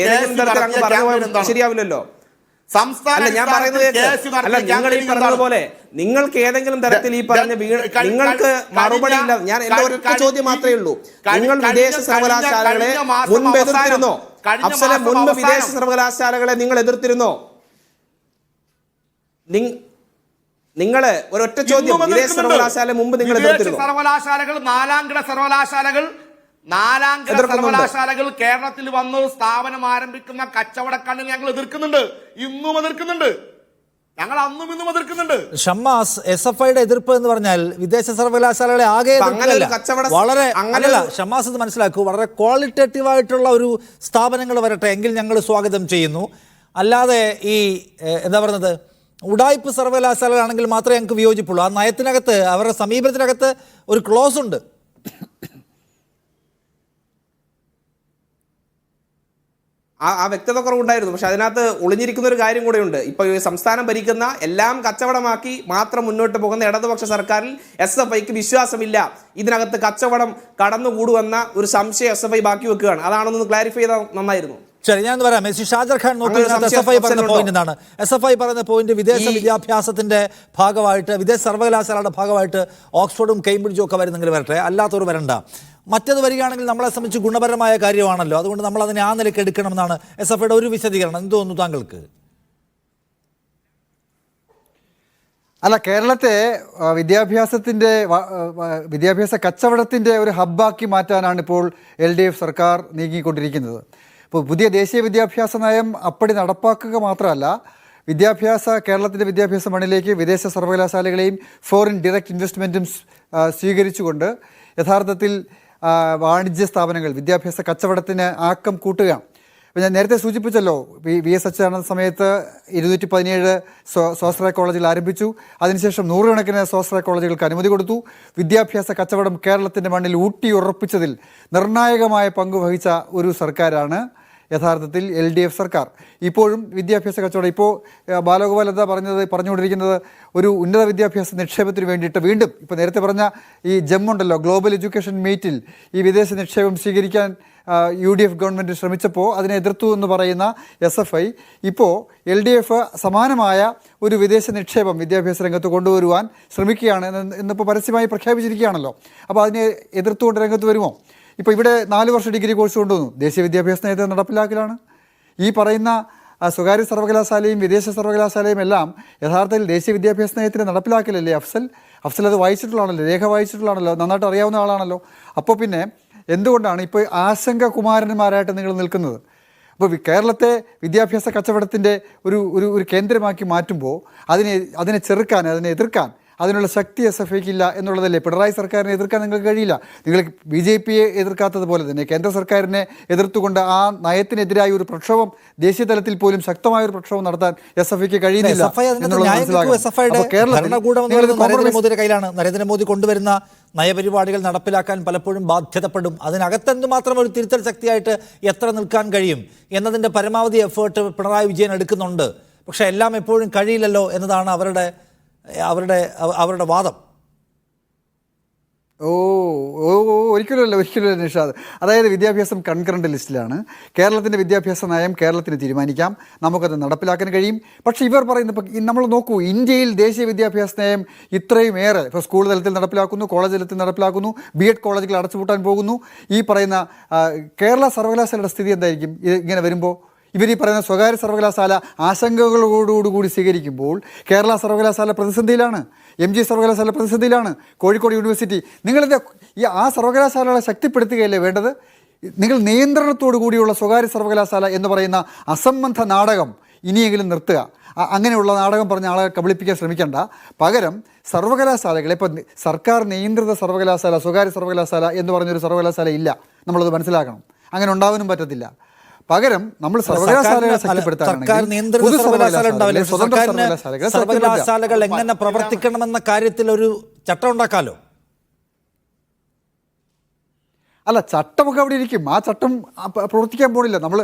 B: ഏതെങ്കിലും തരത്തിൽ അങ്ങ് പറഞ്ഞു പോയാൽ ശരിയാവില്ലല്ലോ. ഞാൻ പറയുന്നത് നിങ്ങൾ ഈ പറഞ്ഞതുപോലെ നിങ്ങൾക്ക് ഏതെങ്കിലും തരത്തിൽ ഈ പറഞ്ഞ നിങ്ങൾക്ക് മറുപടി ഇല്ല. ഞാൻ എന്റെ ഒരൊറ്റ ചോദ്യം മാത്രമേ ഉള്ളൂ. നിങ്ങൾ വിദേശ സർവകലാശാലകളെ മുൻപ് എതിർത്തിരുന്നോ? അഫ്സലെ, മുൻപ് വിദേശ സർവകലാശാലകളെ നിങ്ങൾ എതിർത്തിരുന്നോ? നിങ്ങള് ഒരൊറ്റ ചോദ്യം, വിദേശ സർവകലാശാല മുമ്പ് നിങ്ങൾ എതിർത്തിരുന്നു?
E: സർവകലാശാലകൾ, നാലാംകിട സർവകലാശാലകൾ കേരളത്തിൽ വന്ന് സ്ഥാപനം ആരംഭിക്കുന്ന കച്ചവടക്കാരനെ ഞങ്ങൾ എതിർക്കുന്നുണ്ട്, ഇന്നും എതിർക്കുന്നുണ്ട്, ഞങ്ങൾ അന്നും ഇന്നും എതിർക്കുന്നുണ്ട്.
A: ഷമ്മാസ്, SFIയുടെ എതിർപ്പ് എന്ന് പറഞ്ഞാൽ വിദേശ സർവകലാശാലകളെ ആകെ വളരെ അങ്ങനല്ല. ഷമ്മാസ് ഇത് മനസ്സിലാക്കൂ, വളരെ ക്വാളിറ്റേറ്റീവ് ആയിട്ടുള്ള ഒരു സ്ഥാപനങ്ങൾ വരട്ടെ എങ്കിൽ ഞങ്ങൾ സ്വാഗതം ചെയ്യുന്നു. അല്ലാതെ ഈ എന്താ പറയുന്നത്, ഉഡായിപ്പ് സർവകലാശാലകളാണെങ്കിൽ മാത്രമേ ഞങ്ങൾക്ക് വിയോജിപ്പുള്ളൂ. ആ നയത്തിനകത്ത്, അവരുടെ സമീപനത്തിനകത്ത് ഒരു ക്ലോസ് ഉണ്ട്.
B: ആ വ്യക്തത കുറവുണ്ടായിരുന്നു. പക്ഷെ അതിനകത്ത് ഒളിഞ്ഞിരിക്കുന്ന ഒരു കാര്യം കൂടെയുണ്ട്. ഇപ്പോൾ ഈ സംസ്ഥാനം ഭരിക്കുന്ന എല്ലാം കച്ചവടമാക്കി മാത്രം മുന്നോട്ട് പോകുന്ന ഇടതുപക്ഷ സർക്കാരിൽ SFIക്ക് വിശ്വാസമില്ല. ഇതിനകത്ത് കച്ചവടം കടന്നുകൂടുവെന്ന ഒരു സംശയം SFI ബാക്കി വെക്കുകയാണ്. അതാണെന്ന് ക്ലാരിഫൈ ചെയ്താൽ നന്നായിരുന്നു.
A: ശരി, ഞാൻ പറയാം. ഷാജർ ഖാൻ നോക്കുന്നത് SFI പറയുന്ന പോയിന്റ് എന്താണ്? SFI പറയുന്ന പോയിന്റ് വിദേശ വിദ്യാഭ്യാസത്തിന്റെ ഭാഗമായിട്ട്, വിദേശ സർവകലാശാലയുടെ ഭാഗമായിട്ട് ഓക്സ്ഫോർഡും കേംബ്രിഡ്ജും ഒക്കെ വരുന്നെങ്കിൽ വരട്ടെ, അല്ലാത്തവർ വരണ്ട. മറ്റത് വരികയാണെങ്കിൽ നമ്മളെ സംബന്ധിച്ച് ഗുണപരമായ കാര്യമാണല്ലോ, അതുകൊണ്ട് നമ്മൾ അതിനെ ആ നിലയ്ക്ക് എടുക്കണമെന്നാണ് SFIയുടെ ഒരു വിശദീകരണം. എന്ത് തോന്നുന്നു താങ്കൾക്ക്?
C: അല്ല, കേരളത്തെ വിദ്യാഭ്യാസ കച്ചവടത്തിൻ്റെ ഒരു ഹബ്ബാക്കി മാറ്റാനാണ് ഇപ്പോൾ LDF സർക്കാർ നീങ്ങിക്കൊണ്ടിരിക്കുന്നത്. ഇപ്പോൾ പുതിയ ദേശീയ വിദ്യാഭ്യാസ നയം അപ്പടി നടപ്പാക്കുക മാത്രമല്ല, കേരളത്തിൻ്റെ വിദ്യാഭ്യാസ മണ്ണിലേക്ക് വിദേശ സർവകലാശാലകളെയും ഫോറിൻ ഡയറക്റ്റ് ഇൻവെസ്റ്റ്മെൻറ്റും സ്വീകരിച്ചുകൊണ്ട് യഥാർത്ഥത്തിൽ വാണിജ്യ സ്ഥാപനങ്ങൾ, വിദ്യാഭ്യാസ കച്ചവടത്തിന് ആക്കം കൂട്ടുകയാണ്. അപ്പോൾ ഞാൻ നേരത്തെ സൂചിപ്പിച്ചല്ലോ, VS അച്യുതാനന്ദ സമയത്ത് 217 സ്വാശ്രയ കോളേജുകൾ ആരംഭിച്ചു. അതിനുശേഷം 100 കണക്കിന് സ്വാശ്രയ കോളേജുകൾക്ക് അനുമതി കൊടുത്തു. വിദ്യാഭ്യാസ കച്ചവടം കേരളത്തിൻ്റെ മണ്ണിൽ ഊട്ടിയുറപ്പിച്ചതിൽ നിർണായകമായ പങ്ക് വഹിച്ച ഒരു സർക്കാരാണ് യഥാർത്ഥത്തിൽ LDF സർക്കാർ. ഇപ്പോഴും വിദ്യാഭ്യാസ കച്ചവടം, ഇപ്പോൾ ബാലഗോപാൽ എന്താ പറഞ്ഞുകൊണ്ടിരിക്കുന്നത്, ഒരു ഉന്നത വിദ്യാഭ്യാസ നിക്ഷേപത്തിന് വേണ്ടിയിട്ട് വീണ്ടും ഇപ്പോൾ നേരത്തെ പറഞ്ഞ ഈ GEM ഉണ്ടല്ലോ, ഗ്ലോബൽ എഡ്യൂക്കേഷൻ മീറ്റിൽ ഈ വിദേശ നിക്ഷേപം സ്വീകരിക്കാൻ UDF ഗവൺമെൻറ് ശ്രമിച്ചപ്പോൾ അതിനെ എതിർത്തു എന്ന് പറയുന്ന SFI ഇപ്പോൾ LDF സമാനമായ ഒരു വിദേശ നിക്ഷേപം വിദ്യാഭ്യാസ രംഗത്ത് കൊണ്ടുവരുവാൻ ശ്രമിക്കുകയാണ് എന്നിപ്പോൾ പരസ്യമായി പ്രഖ്യാപിച്ചിരിക്കുകയാണല്ലോ. അപ്പോൾ അതിനെ എതിർത്തുകൊണ്ട് രംഗത്ത് വരുമോ? ഇപ്പോൾ ഇവിടെ 4 വർഷ ഡിഗ്രി കോഴ്സ് കൊണ്ടുവന്നു, ദേശീയ വിദ്യാഭ്യാസ നയത്തെ നടപ്പിലാക്കലാണ്. ഈ പറയുന്ന സ്വകാര്യ സർവകലാശാലയും വിദേശ സർവകലാശാലയും എല്ലാം യഥാർത്ഥത്തിൽ ദേശീയ വിദ്യാഭ്യാസ നയത്തിന് നടപ്പിലാക്കലല്ലേ അഫ്സൽ അത് വായിച്ചിട്ടുള്ളതാണല്ലോ, രേഖ വായിച്ചിട്ടുള്ളതാണല്ലോ, നന്നായിട്ട് അറിയാവുന്ന ആളാണല്ലോ. അപ്പോൾ പിന്നെ എന്തുകൊണ്ടാണ് ഇപ്പോൾ ആശങ്ക കുമാരന്മാരായിട്ട് നിങ്ങൾ നിൽക്കുന്നത്? അപ്പോൾ കേരളത്തെ വിദ്യാഭ്യാസ കച്ചവടത്തിൻ്റെ ഒരു കേന്ദ്രമാക്കി മാറ്റുമ്പോൾ അതിനെ ചെറുക്കാൻ, അതിനെ എതിർക്കാൻ അതിനുള്ള ശക്തി SFIക്ക് ഇല്ല എന്നുള്ളതല്ലേ? പിണറായി സർക്കാരിനെ എതിർക്കാൻ നിങ്ങൾക്ക് കഴിയില്ല. നിങ്ങൾ BJPയെ എതിർക്കാത്തതുപോലെ തന്നെ കേന്ദ്ര സർക്കാരിനെ എതിർത്തുകൊണ്ട് ആ നയത്തിനെതിരായ ഒരു പ്രക്ഷോഭം ദേശീയ തലത്തിൽ പോലും ശക്തമായൊരു പ്രക്ഷോഭം നടത്താൻ SFIക്ക് കഴിയുന്നില്ല എന്നുള്ളത്
A: നരേന്ദ്രമോദിയുടെ കയ്യിലാണ്. നരേന്ദ്രമോദി കൊണ്ടുവരുന്ന നയപരിപാടികൾ നടപ്പിലാക്കാൻ പലപ്പോഴും ബാധ്യതപ്പെടും. അതിനകത്തെന്ത് മാത്രം ഒരു തിരുത്തൽ ശക്തിയായിട്ട് എത്ര നിൽക്കാൻ കഴിയും എന്നതിൻ്റെ പരമാവധി എഫേർട്ട് പിണറായി വിജയൻ എടുക്കുന്നുണ്ട്. പക്ഷേ എല്ലാം എപ്പോഴും കഴിയില്ലല്ലോ എന്നതാണ് അവരുടെ വാദം.
C: ഒരിക്കലുമല്ല നിഷാദ്. അതായത് വിദ്യാഭ്യാസം കൺകറന്റ് ലിസ്റ്റിലാണ്. കേരളത്തിൻ്റെ വിദ്യാഭ്യാസ നയം കേരളത്തിന് തീരുമാനിക്കാം, നമുക്കത് നടപ്പിലാക്കാൻ കഴിയും. പക്ഷേ ഇവർ പറയുന്നത്, ഇപ്പം നമ്മൾ നോക്കൂ, ഇന്ത്യയിൽ ദേശീയ വിദ്യാഭ്യാസ നയം ഇത്രയും ഏറെ ഇപ്പോൾ സ്കൂൾ തലത്തിൽ നടപ്പിലാക്കുന്നു, കോളേജ് തലത്തിൽ നടപ്പിലാക്കുന്നു, B.Ed കോളേജുകൾ അടച്ചുപൂട്ടാൻ പോകുന്നു. ഈ പറയുന്ന കേരള സർവകലാശാലയുടെ സ്ഥിതി എന്തായിരിക്കും ഇങ്ങനെ വരുമ്പോൾ? ഇവർ ഈ പറയുന്ന സ്വകാര്യ സർവകലാശാല ആശങ്കകളോടുകൂടി സ്വീകരിക്കുമ്പോൾ കേരള സർവകലാശാല പ്രതിസന്ധിയിലാണ്, MG സർവകലാശാല പ്രതിസന്ധിയിലാണ്, കോഴിക്കോട് യൂണിവേഴ്സിറ്റി. നിങ്ങളിത് ആ സർവകലാശാലകളെ ശക്തിപ്പെടുത്തുകയല്ലേ വേണ്ടത്? നിങ്ങൾ നിയന്ത്രണത്തോടു കൂടിയുള്ള സ്വകാര്യ സർവകലാശാല എന്ന് പറയുന്ന അസംബന്ധ നാടകം ഇനിയെങ്കിലും നിർത്തുക. അങ്ങനെയുള്ള നാടകം പറഞ്ഞ ആളെ കബളിപ്പിക്കാൻ ശ്രമിക്കേണ്ട. പകരം സർവകലാശാലകളെ, ഇപ്പം സർക്കാർ നിയന്ത്രിത സർവകലാശാല, സ്വകാര്യ സർവകലാശാല എന്ന് പറഞ്ഞൊരു സർവകലാശാല ഇല്ല, നമ്മളത് മനസ്സിലാക്കണം. അങ്ങനെ ഉണ്ടാവാനും പറ്റത്തില്ല. പകരം നമ്മൾ സർവകലാശാലകളെ
A: സർവകലാശാലകൾ എങ്ങനെ പ്രവർത്തിക്കണമെന്ന കാര്യത്തിൽ ഒരു ചട്ടം ഉണ്ടാക്കാലോ.
C: അല്ല, ചട്ടമൊക്കെ അവിടെ ഇരിക്കും. ആ ചട്ടം പ്രവർത്തിക്കാൻ പോണില്ല.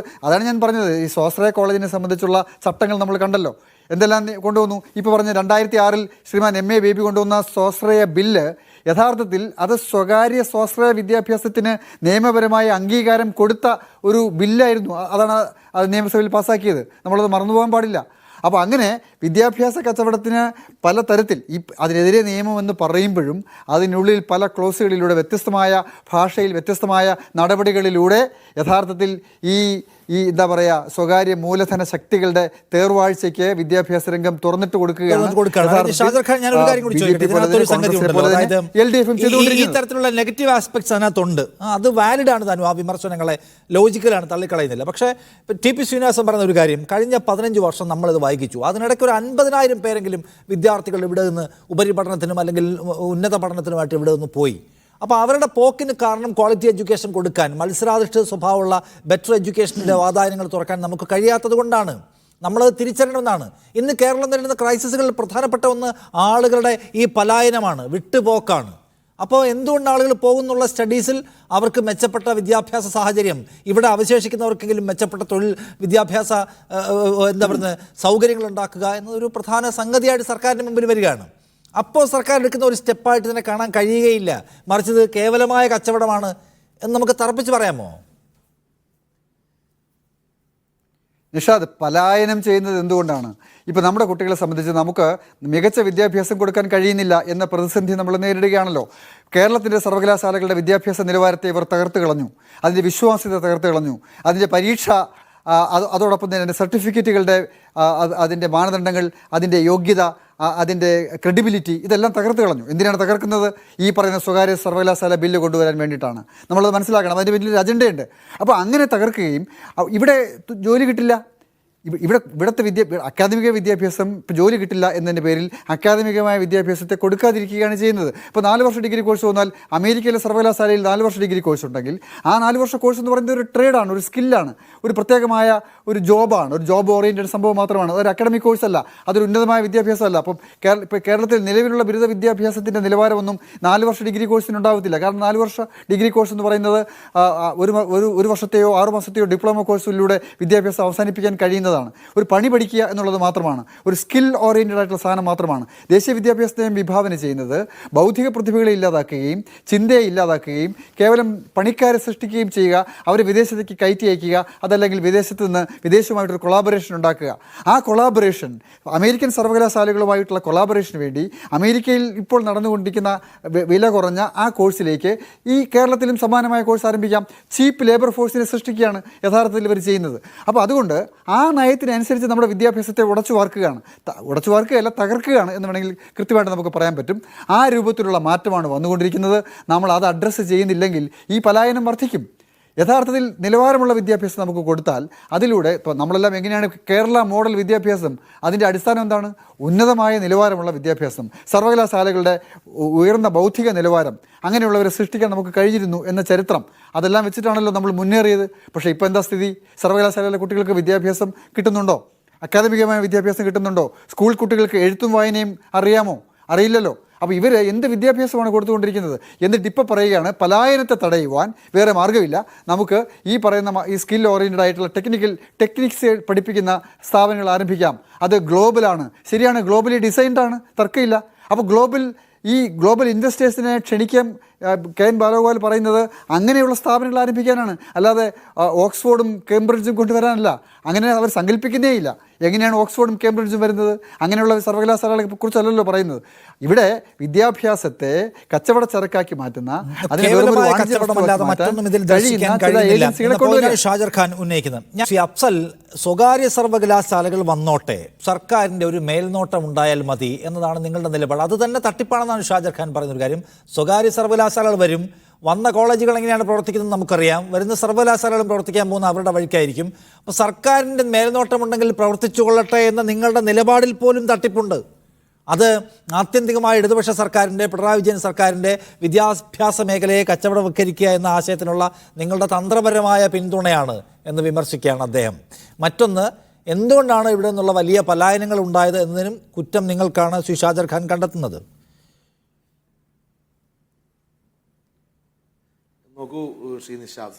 C: അതാണ് ഞാൻ പറഞ്ഞത്, ഈ സ്വാശ്രയ കോളേജിനെ സംബന്ധിച്ചുള്ള ചട്ടങ്ങൾ നമ്മൾ കണ്ടല്ലോ, എന്തെല്ലാം കൊണ്ടുവന്നു. ഇപ്പോൾ പറഞ്ഞ 2006 ശ്രീമാൻ MA ബേബി കൊണ്ടുവന്ന സ്വാശ്രയ ബില്ല് യഥാർത്ഥത്തിൽ അത് സ്വകാര്യ സ്വാശ്രയ വിദ്യാഭ്യാസത്തിന് നിയമപരമായ അംഗീകാരം കൊടുത്ത ഒരു ബില്ലായിരുന്നു. അതാണ് അത് നിയമസഭയിൽ പാസ്സാക്കിയത്. നമ്മളത് മറന്നുപോകാൻ പാടില്ല. അപ്പോൾ അങ്ങനെ വിദ്യാഭ്യാസ കച്ചവടത്തിന് പല തരത്തിൽ അതിനെതിരെ നിയമമെന്ന് പറയുമ്പോഴും അതിനുള്ളിൽ പല ക്ലോസുകളിലൂടെ വ്യത്യസ്തമായ ഭാഷയിൽ വ്യത്യസ്തമായ നടപടികളിലൂടെ യഥാർത്ഥത്തിൽ ഈ എന്താ പറയുക സ്വകാര്യ മൂലധന ശക്തികളുടെ തേർവാഴ്ചയ്ക്ക് വിദ്യാഭ്യാസ രംഗം തുറന്നിട്ട് കൊടുക്കുകയാണ്.
A: ഷാജർ ഖാൻ, ഞാൻ ഒരു കാര്യം കൂടി ചോദിക്കട്ടെ. ഇതിനകത്തൊരു സംഗതി ഉണ്ടല്ലോ, അതായത് ഈ തരത്തിലുള്ള നെഗറ്റീവ് ആസ്പെക്ട്സ് അതിനകത്തുണ്ട്. അത് വാലിഡ് ആണ് താനും, ആ വിമർശനങ്ങളെ ലോജിക്കലാണ്, തള്ളിക്കളയുന്നില്ല. പക്ഷേ ടി പി ശ്രീനിവാസൻ പറഞ്ഞ ഒരു കാര്യം, കഴിഞ്ഞ 15 വർഷം നമ്മളിത് വായിച്ചു. അതിനിടയ്ക്ക് ഒരു 50,000 പേരെങ്കിലും വിദ്യാർത്ഥികൾ ഇവിടെ നിന്ന് ഉപരിപഠനത്തിനും അല്ലെങ്കിൽ ഉന്നത പഠനത്തിനുമായിട്ട് ഇവിടെ നിന്ന് പോയി. അപ്പോൾ അവരുടെ പോക്കിന് കാരണം ക്വാളിറ്റി എഡ്യൂക്കേഷൻ കൊടുക്കാൻ, മത്സരാധിഷ്ഠിത സ്വഭാവമുള്ള ബെറ്റർ എഡ്യൂക്കേഷൻ്റെ വാതായനങ്ങൾ തുറക്കാൻ നമുക്ക് കഴിയാത്തത് കൊണ്ടാണ്. നമ്മളത് തിരിച്ചറിയണമെന്നാണ്. ഇന്ന് കേരളം നേരിടുന്ന ക്രൈസിസുകളിൽ പ്രധാനപ്പെട്ട ഒന്ന് ആളുകളുടെ ഈ പലായനമാണ്, വിട്ടുപോക്കാണ്. അപ്പോൾ എന്തുകൊണ്ട് ആളുകൾ പോകുന്നുള്ള സ്റ്റഡീസിൽ അവർക്ക് മെച്ചപ്പെട്ട വിദ്യാഭ്യാസ സാഹചര്യം, ഇവിടെ അവശേഷിക്കുന്നവർക്കെങ്കിലും മെച്ചപ്പെട്ട തൊഴിൽ വിദ്യാഭ്യാസ എന്താ പറയുന്നത് സൗകര്യങ്ങൾ ഉണ്ടാക്കുക എന്നതൊരു പ്രധാന സംഗതിയായിട്ട് സർക്കാരിൻ്റെ മുമ്പിൽ വരികയാണ്. അപ്പോൾ സർക്കാർ എടുക്കുന്ന ഒരു സ്റ്റെപ്പായിട്ട് ഇതിനെ കാണാൻ കഴിയുകയില്ല. മറിച്ച് ഇത് കേവലമായ കച്ചവടമാണ് എന്ന് നമുക്ക് തറപ്പിച്ച് പറയാമോ?
C: നിഷാദ്, പലായനം ചെയ്യുന്നത് എന്തുകൊണ്ടാണ്? ഇപ്പോൾ നമ്മുടെ കുട്ടികളെ സംബന്ധിച്ച് നമുക്ക് മികച്ച വിദ്യാഭ്യാസം കൊടുക്കാൻ കഴിയുന്നില്ല എന്ന പ്രതിസന്ധി നമ്മൾ നേരിടുകയാണല്ലോ. കേരളത്തിൻ്റെ സർവകലാശാലകളുടെ വിദ്യാഭ്യാസ നിലവാരത്തെ ഇവർ തകർത്ത് കളഞ്ഞു, അതിൻ്റെ വിശ്വാസ്യത തകർത്ത് കളഞ്ഞു, അതിൻ്റെ പരീക്ഷ, അതോടൊപ്പം തന്നെ സർട്ടിഫിക്കറ്റുകളുടെ അതിൻ്റെ മാനദണ്ഡങ്ങൾ, അതിൻ്റെ യോഗ്യത, അതിൻ്റെ ക്രെഡിബിലിറ്റി, ഇതെല്ലാം തകർത്ത് കളഞ്ഞു. എന്തിനാണ് തകർക്കുന്നത്? ഈ പറയുന്ന സ്വകാര്യ സർവകലാശാല ബില്ല് കൊണ്ടുവരാൻ വേണ്ടിയിട്ടാണ്. നമ്മളത് മനസ്സിലാക്കണം. അതിൻ്റെ വലിയൊരു അജണ്ടയുണ്ട്. അപ്പോൾ അങ്ങനെ തകർക്കുകയും ഇവിടെ ജോലി കിട്ടില്ല, ഇവിടുത്തെ അക്കാദമിക വിദ്യാഭ്യാസം ഇപ്പോൾ ജോലി കിട്ടില്ല എന്നതിൻ്റെ പേരിൽ അക്കാദമികമായ വിദ്യാഭ്യാസത്തെ കൊടുക്കാതിരിക്കുകയാണ് ചെയ്യുന്നത്. ഇപ്പോൾ 4 വർഷ ഡിഗ്രി കോഴ്സ് വന്നാൽ അമേരിക്കയിലെ സർവകലാശാലയിൽ 4 വർഷ ഡിഗ്രി കോഴ്സ് ഉണ്ടെങ്കിൽ ആ 4 വർഷ കോഴ്സ് എന്ന് പറയുന്നത് ഒരു ട്രേഡാണ്, ഒരു സ്കില്ലാണ്, ഒരു പ്രത്യേകമായ ഒരു ജോബാണ്, ഒരു ജോബ് ഓറിയൻറ്റഡ് സംഭവം മാത്രമാണ്. അതൊരു അക്കാഡമിക് കോഴ്സല്ല, അതൊരു ഉന്നതമായ വിദ്യാഭ്യാസമല്ല. അപ്പം ഇപ്പോൾ കേരളത്തിൽ നിലവിലുള്ള ബിരുദ വിദ്യാഭ്യാസത്തിൻ്റെ നിലവാരമൊന്നും 4 വർഷ ഡിഗ്രി കോഴ്സിനുണ്ടാവത്തില്ല. കാരണം 4 വർഷ ഡിഗ്രി കോഴ്സ് എന്ന് പറയുന്നത് ഒരു വർഷത്തെയോ 6 മാസത്തെയോ ഡിപ്ലോമ കോഴ്സിലൂടെ വിദ്യാഭ്യാസം അവസാനിപ്പിക്കാൻ കഴിയുന്നതാണ്. ഒരു പണി പഠിക്കുക എന്നുള്ളത് മാത്രമാണ്, ഒരു സ്കിൽ ഓറിയൻറ്റഡ് ആയിട്ടുള്ള സാധനം മാത്രമാണ്. ദേശീയ വിദ്യാഭ്യാസത്തെ വിഭാവന ചെയ്യുന്നത് ബൗദ്ധിക പ്രതിഭകളെ ഇല്ലാതാക്കുകയും ചിന്തയെ ഇല്ലാതാക്കുകയും കേവലം പണിക്കാരെ സൃഷ്ടിക്കുകയും ചെയ്യുക, അവരെ വിദേശത്തേക്ക് കയറ്റി അയക്കുക, അതല്ലെങ്കിൽ വിദേശത്ത് നിന്ന് വിദേശവുമായിട്ടൊരു കൊളാബറേഷൻ ഉണ്ടാക്കുക. ആ കൊളാബറേഷൻ, അമേരിക്കൻ സർവകലാശാലകളുമായിട്ടുള്ള കൊളാബറേഷന് വേണ്ടി അമേരിക്കയിൽ ഇപ്പോൾ നടന്നുകൊണ്ടിരിക്കുന്ന വില കുറഞ്ഞ ആ കോഴ്സിലേക്ക് ഈ കേരളത്തിലും സമാനമായ കോഴ്സ് ആരംഭിക്കാം. ചീപ്പ് ലേബർ ഫോഴ്സിനെ സൃഷ്ടിക്കുകയാണ് യഥാർത്ഥത്തിൽ ഇവർ ചെയ്യുന്നത്. അപ്പോൾ അതുകൊണ്ട് ആ നയത്തിനനുസരിച്ച് നമ്മുടെ വിദ്യാഭ്യാസത്തെ ഉടച്ചു വാർക്കുകയല്ല, തകർക്കുകയാണ് എന്ന് വേണമെങ്കിൽ കൃത്യമായിട്ട് നമുക്ക് പറയാൻ പറ്റും. ആ രൂപത്തിലുള്ള മാറ്റമാണ് വന്നുകൊണ്ടിരിക്കുന്നത്. നമ്മൾ അത് അഡ്രസ്സ് ചെയ്യുന്നില്ലെങ്കിൽ ഈ പലായനം വർദ്ധിക്കും. യഥാർത്ഥത്തിൽ നിലവാരമുള്ള വിദ്യാഭ്യാസം നമുക്ക് കൊടുത്താൽ അതിലൂടെ ഇപ്പോൾ നമ്മളെല്ലാം എങ്ങനെയാണ് കേരള മോഡൽ വിദ്യാഭ്യാസം, അതിൻ്റെ അടിസ്ഥാനം എന്താണ്? ഉന്നതമായ നിലവാരമുള്ള വിദ്യാഭ്യാസം, സർവകലാശാലകളുടെ ഉയർന്ന ബൗദ്ധിക നിലവാരം, അങ്ങനെയുള്ളവരെ സൃഷ്ടിക്കാൻ നമുക്ക് കഴിഞ്ഞിരുന്നു എന്ന ചരിത്രം, അതെല്ലാം വെച്ചിട്ടാണല്ലോ നമ്മൾ മുന്നേറിയത്. പക്ഷേ ഇപ്പോൾ എന്താ സ്ഥിതി? സർവകലാശാലയിലെ കുട്ടികൾക്ക് വിദ്യാഭ്യാസം കിട്ടുന്നുണ്ടോ? അക്കാദമികമായ വിദ്യാഭ്യാസം കിട്ടുന്നുണ്ടോ? സ്കൂൾ കുട്ടികൾക്ക് എഴുത്തും വായനയും അറിയാമോ? അറിയില്ലല്ലോ. അപ്പോൾ ഇവർ എന്ത് വിദ്യാഭ്യാസമാണ് കൊടുത്തുകൊണ്ടിരിക്കുന്നത്? എന്നിട്ട് ഇപ്പോൾ പറയുകയാണ് പലായനത്തെ തടയുവാൻ വേറെ മാർഗ്ഗമില്ല, നമുക്ക് ഈ പറയുന്ന ഈ സ്കിൽ ഓറിയൻറ്റഡ് ആയിട്ടുള്ള ടെക്നിക്സ് പഠിപ്പിക്കുന്ന സ്ഥാപനങ്ങൾ ആരംഭിക്കാം. അത് ഗ്ലോബലാണ്. ശരിയാണ്, ഗ്ലോബലി ഡിസൈൻഡ് ആണ്, തർക്കമില്ല. അപ്പോൾ ഗ്ലോബൽ ഇൻവെസ്റ്റേഴ്സിനെ ക്ഷണിക്കാൻ കെ.എൻ. ബാലഗോപാൽ പറയുന്നത് അങ്ങനെയുള്ള സ്ഥാപനങ്ങൾ ആരംഭിക്കാനാണ്, അല്ലാതെ ഓക്സ്ഫോർഡും കേംബ്രിഡ്ജും കൊണ്ടുവരാനല്ല. അങ്ങനെ അവർ സങ്കല്പിക്കുന്നേയില്ല. എങ്ങനെയാണ് ഓക്സ്ഫോർഡും കേംബ്രിഡ്ജും വരുന്നത്? അങ്ങനെയുള്ള സർവകലാശാലകളെ കുറിച്ചല്ലല്ലോ പറയുന്നത്. ഇവിടെ വിദ്യാഭ്യാസത്തെ കച്ചവട ചരക്കാക്കി മാറ്റുന്ന,
A: ഷാജർ ഖാൻ ഉന്നയിക്കുന്നത്, അഫ്സൽ, സ്വകാര്യ സർവകലാശാലകൾ വന്നോട്ടെ, സർക്കാരിൻ്റെ ഒരു മേൽനോട്ടം ഉണ്ടായാൽ മതി എന്നതാണ് നിങ്ങളുടെ നിലപാട്. അത് തന്നെ തട്ടിപ്പാണെന്നാണ് ഷാജർ ഖാൻ പറയുന്നൊരു കാര്യം. സ്വകാര്യ സർവകലാശാലകൾ വരും, വന്ന കോളേജുകൾ എങ്ങനെയാണ് പ്രവർത്തിക്കുന്നത് നമുക്കറിയാം, വരുന്ന സർവകലാശാലകളും പ്രവർത്തിക്കാൻ പോകുന്ന അവരുടെ വഴിക്കായിരിക്കും. അപ്പോൾ സർക്കാരിൻ്റെ മേൽനോട്ടമുണ്ടെങ്കിൽ പ്രവർത്തിച്ചു കൊള്ളട്ടെ എന്ന നിങ്ങളുടെ നിലപാടിൽ പോലും തട്ടിപ്പുണ്ട്. അത് ആത്യന്തികമായ ഇടതുപക്ഷ സർക്കാരിൻ്റെ, പിണറായി വിജയൻ സർക്കാരിൻ്റെ വിദ്യാഭ്യാസ മേഖലയെ കച്ചവടവൽക്കരിക്കുക എന്ന ആശയത്തിനുള്ള നിങ്ങളുടെ തന്ത്രപരമായ പിന്തുണയാണ് എന്ന് വിമർശിക്കുകയാണ് അദ്ദേഹം. മറ്റൊന്ന്, എന്തുകൊണ്ടാണ് ഇവിടെ നിന്നുള്ള വലിയ പലായനങ്ങൾ ഉണ്ടായത് എന്നതിനും കുറ്റം നിങ്ങൾക്കാണ് ശ്രീ ഷാജർ ഖാൻ കണ്ടെത്തുന്നത്.
D: നോക്കൂ ശ്രീ നിഷാദ്,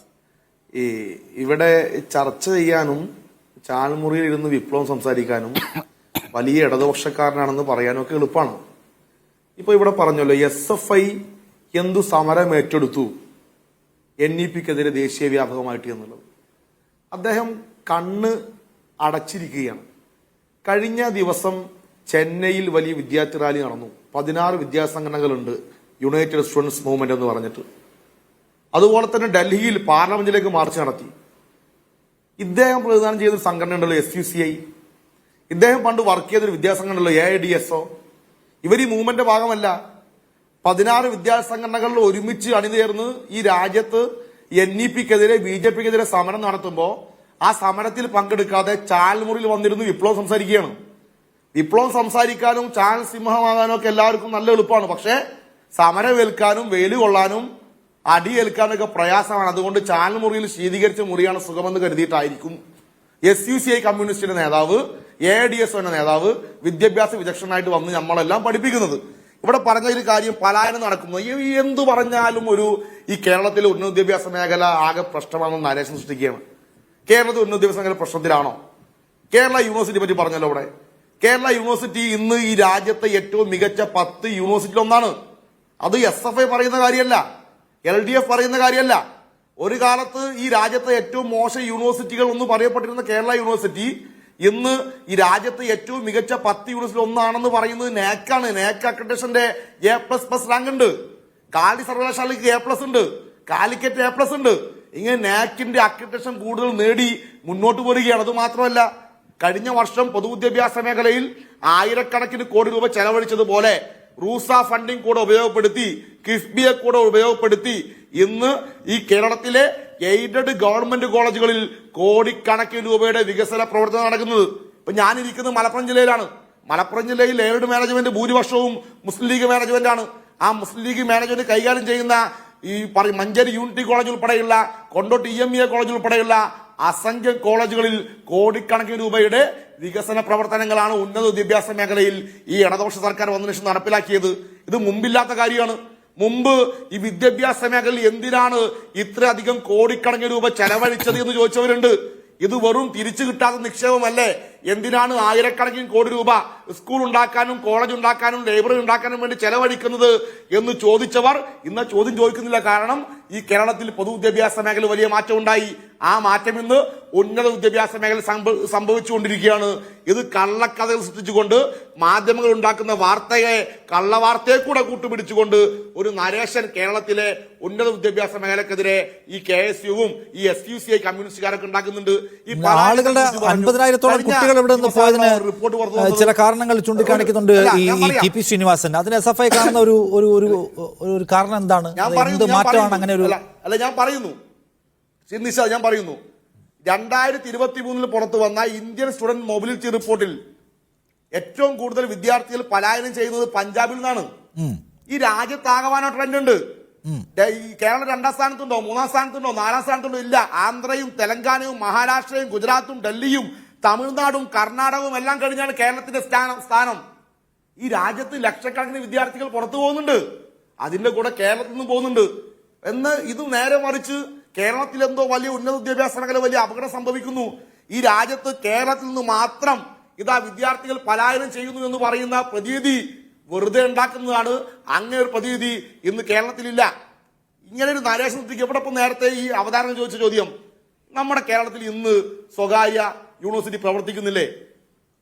D: ഇവിടെ ചർച്ച ചെയ്യാനും ചാൽമുറിയിൽ ഇരുന്ന് വിപ്ലവം സംസാരിക്കാനും വലിയ ഇടതുപക്ഷക്കാരനാണെന്ന് പറയാനും ഒക്കെ എളുപ്പമാണ്. ഇപ്പൊ ഇവിടെ പറഞ്ഞല്ലോ SFI എന്തു സമരം ഏറ്റെടുത്തു NEP-ക്കെതിരെ ദേശീയ വ്യാപകമായിട്ട് എന്നുള്ളത്. അദ്ദേഹം കണ്ണ് അടച്ചിരിക്കുകയാണ്. കഴിഞ്ഞ ദിവസം ചെന്നൈയിൽ വലിയ വിദ്യാർത്ഥി റാലി നടന്നു. 16 വിദ്യാസംഘടനകളുണ്ട്, യുണൈറ്റഡ് സ്റ്റുഡൻസ് മൂവ്മെന്റ് എന്ന് പറഞ്ഞിട്ട്. അതുപോലെ തന്നെ ഡൽഹിയിൽ പാർലമെന്റിലേക്ക് മാർച്ച് നടത്തി. ഇദ്ദേഹം പ്രതിദാനം ചെയ്തൊരു സംഘടന ഉണ്ടല്ലോ SUCI, ഇദ്ദേഹം പണ്ട് വർക്ക് ചെയ്തൊരു വിദ്യാസംഘടന ഉണ്ടല്ലോ AIDSO. ഇവർ ഈ മൂവ്മെന്റ് ഭാഗമല്ല. 16 വിദ്യാസംഘടനകളിൽ ഒരുമിച്ച് അണിചേർന്ന് ഈ രാജ്യത്ത് NEPക്കെതിരെ BJPക്കെതിരെ സമരം നടത്തുമ്പോൾ ആ സമരത്തിൽ പങ്കെടുക്കാതെ ചാനൽ മുറിയിൽ വന്നിരുന്ന് വിപ്ലവം സംസാരിക്കുകയാണ്. വിപ്ലവം സംസാരിക്കാനും ചാനൽ സിംഹമാകാനും ഒക്കെ എല്ലാവർക്കും നല്ല എളുപ്പമാണ്. പക്ഷേ സമരമേൽക്കാനും വെയിൽ കൊള്ളാനും അടിയേൽക്കാനും ഒക്കെ പ്രയാസമാണ്. അതുകൊണ്ട് ചാനൽ മുറിയിൽ ശീതീകരിച്ച മുറിയാണ് സുഖമെന്ന് കരുതിയിട്ടായിരിക്കും SUCI കമ്മ്യൂണിസ്റ്റിന്റെ നേതാവ്, AIDSOന്റെ നേതാവ് വിദ്യാഭ്യാസ വിചക്ഷണനായിട്ട് വന്ന് നമ്മളെല്ലാം പഠിപ്പിക്കുന്നത്. ഇവിടെ പറഞ്ഞ ഒരു കാര്യം പലായനം നടക്കുന്നു. എന്തു പറഞ്ഞാലും ഈ കേരളത്തിലെ ഉന്നത വിദ്യാഭ്യാസ മേഖല ആകെ പ്രശ്നമാണെന്ന് നരേഷൻ സൃഷ്ടിക്കുകയാണ്. കേരളത്തിൽ ഉന്നത വിദ്യാഭ്യാസ മേഖല പ്രശ്നത്തിലാണോ? കേരള യൂണിവേഴ്സിറ്റി പറ്റി പറഞ്ഞല്ലോ. ഇവിടെ കേരള യൂണിവേഴ്സിറ്റി ഇന്ന് ഈ രാജ്യത്തെ ഏറ്റവും മികച്ച 10 യൂണിവേഴ്സിറ്റിയിൽ ഒന്നാണ്. അത് SFI പറയുന്ന കാര്യമല്ല, LDF പറയുന്ന കാര്യമല്ല. ഒരു കാലത്ത് ഈ രാജ്യത്തെ ഏറ്റവും മോശം യൂണിവേഴ്സിറ്റികൾ എന്ന് പറയപ്പെട്ടിരുന്ന കേരള യൂണിവേഴ്സിറ്റി ഇന്ന് ഈ രാജ്യത്തെ ഏറ്റവും മികച്ച 10 യൂണിവേഴ്സിറ്റി ഒന്നാണെന്ന് പറയുന്നത് നാക്കാണ്. നാക് അക്രഡിറ്റേഷന്റെ A++ റാങ്ക് ഉണ്ട്. കാലി സർവകലാശാലയ്ക്ക് A+ ഉണ്ട്, കാലിക്കറ്റ് A+ ഉണ്ട്. ഇങ്ങനെ നാക്കിന്റെ അക്രഡിറ്റേഷൻ കൂടുതൽ നേടി മുന്നോട്ട് പോരുകയാണ്. അത് മാത്രമല്ല, കഴിഞ്ഞ വർഷം പൊതുവിദ്യാഭ്യാസ മേഖലയിൽ ആയിരക്കണക്കിന് കോടി രൂപ ചെലവഴിച്ചതുപോലെ റൂസ ഫണ്ടിംഗ് കൂടെ ഉപയോഗപ്പെടുത്തി, കിഫ്ബിയെ കൂടെ ഉപയോഗപ്പെടുത്തി ഇന്ന് ഈ കേരളത്തിലെ എയ്ഡഡ് ഗവൺമെന്റ് കോളേജുകളിൽ കോടിക്കണക്കിന് രൂപയുടെ വികസന പ്രവർത്തനം നടക്കുന്നത്. ഇപ്പൊ ഞാനിരിക്കുന്നത് മലപ്പുറം ജില്ലയിലാണ്. മലപ്പുറം ജില്ലയിൽ എയ്ഡഡ് മാനേജ്മെന്റ് ഭൂരിപക്ഷവും മുസ്ലിം ലീഗ് മാനേജ്മെന്റ് ആണ്. ആ മുസ്ലിം ലീഗ് മാനേജ്മെന്റ് കൈകാര്യം ചെയ്യുന്ന ഈ മഞ്ചേരി യൂണിറ്റി കോളേജ് ഉൾപ്പെടെയുള്ള കൊണ്ടോട്ട് EMEA കോളേജ് ഉൾപ്പെടെയുള്ള അസംഖ്യം കോളേജുകളിൽ കോടിക്കണക്കിന് രൂപയുടെ വികസന പ്രവർത്തനങ്ങളാണ് ഉന്നത വിദ്യാഭ്യാസ മേഖലയിൽ ഈ ഇടതുപക്ഷ സർക്കാർ വന്നതിന് ശേഷം നടപ്പിലാക്കിയത്. ഇത് മുമ്പില്ലാത്ത കാര്യമാണ്. മുമ്പ് ഈ വിദ്യാഭ്യാസ മേഖലയിൽ എന്തിനാണ് ഇത്രയധികം കോടിക്കണക്കിന് രൂപ ചെലവഴിച്ചത് എന്ന് ചോദിച്ചവരുണ്ട്. ഇത് വെറും തിരിച്ചു കിട്ടാത്ത നിക്ഷേപമല്ലേ? എന്തിനാണ് ആയിരക്കണക്കിന് കോടി രൂപ സ്കൂൾ ഉണ്ടാക്കാനും കോളേജ് ഉണ്ടാക്കാനും ലൈബ്രറി ഉണ്ടാക്കാനും വേണ്ടി ചെലവഴിക്കുന്നത് എന്ന് ചോദിച്ചവർ ഇന്ന് ചോദ്യം ചോദിക്കുന്നില്ല. കാരണം ഈ കേരളത്തിൽ പൊതുവിദ്യാഭ്യാസ മേഖല വലിയ മാറ്റം ഉണ്ടായി. ആ മാറ്റം ഇന്ന് ഉന്നത വിദ്യാഭ്യാസ മേഖല സംഭവിച്ചുകൊണ്ടിരിക്കുകയാണ്. ഇത് കള്ളക്കഥകൾ സൃഷ്ടിച്ചുകൊണ്ട് മാധ്യമങ്ങൾ ഉണ്ടാക്കുന്ന വാർത്തയെ കള്ളവാർത്തയെ കൂടെ കൂട്ടുപിടിച്ചുകൊണ്ട് ഒരു നരേഷൻ കേരളത്തിലെ ഉന്നത വിദ്യാഭ്യാസ മേഖലക്കെതിരെ ഈ KSUവും ഈ SUCI കമ്മ്യൂണിസ്റ്റുകാരൊക്കെ ഉണ്ടാക്കുന്നുണ്ട്. ഈ
A: ആളുകളുടെ 50,000-ഓളം കുട്ടികൾ ഇവിടെ നിന്ന് പോയതിന് ചില കാരണങ്ങൾ ചൂണ്ടിക്കാണിക്കുന്നുണ്ട് ഈ TP ശ്രീനിവാസൻ. അതിന് SFI കാണുന്ന ഒരു കാരണം എന്താണ്? എന്ത് മാറ്റമാണ് അങ്ങനെ ഒരു
D: ഞാൻ പറയുന്നു 2023 പുറത്തു വന്ന ഇന്ത്യൻ സ്റ്റുഡന്റ് മൊബിലിറ്റി റിപ്പോർട്ടിൽ ഏറ്റവും കൂടുതൽ വിദ്യാർത്ഥികൾ പലായനം ചെയ്യുന്നത് പഞ്ചാബിൽ നിന്നാണ്. ഈ രാജ്യത്താകമാനോ ട്രെൻഡ് ഉണ്ട്. കേരളം 2ാം സ്ഥാനത്തുണ്ടോ, 3ാം സ്ഥാനത്തുണ്ടോ, 4ാം സ്ഥാനത്തുണ്ടോ? ഇല്ല. ആന്ധ്രയും തെലങ്കാനയും മഹാരാഷ്ട്രയും ഗുജറാത്തും ഡൽഹിയും തമിഴ്നാടും കർണാടകവും എല്ലാം കഴിഞ്ഞാണ് കേരളത്തിന്റെ സ്ഥാനം. ഈ രാജ്യത്ത് ലക്ഷക്കണക്കിന് വിദ്യാർത്ഥികൾ പുറത്തു പോകുന്നുണ്ട്. അതിന്റെ കൂടെ കേരളത്തിൽ നിന്നും പോകുന്നുണ്ട്. ഇത് നേരെ മറിച്ച് കേരളത്തിൽ എന്തോ വലിയ ഉന്നത വിദ്യാഭ്യാസ മേഖല വലിയ അപകടം സംഭവിക്കുന്നു. ഈ രാജ്യത്ത് കേരളത്തിൽ നിന്ന് മാത്രം ഇതാ വിദ്യാർത്ഥികൾ പലായനം ചെയ്യുന്നു എന്ന് പറയുന്ന പ്രതീതി വെറുതെ ഉണ്ടാക്കുന്നതാണ്. അങ്ങനെ ഒരു പ്രതീതി ഇന്ന് കേരളത്തിലില്ല. ഇങ്ങനെ ഒരു നരേഷൻ എവിടെ നേരത്തെ ഈ അവതാരണം ചോദിച്ച ചോദ്യം, നമ്മുടെ കേരളത്തിൽ ഇന്ന് സ്വകാര്യ യൂണിവേഴ്സിറ്റി പ്രവർത്തിക്കുന്നില്ലേ?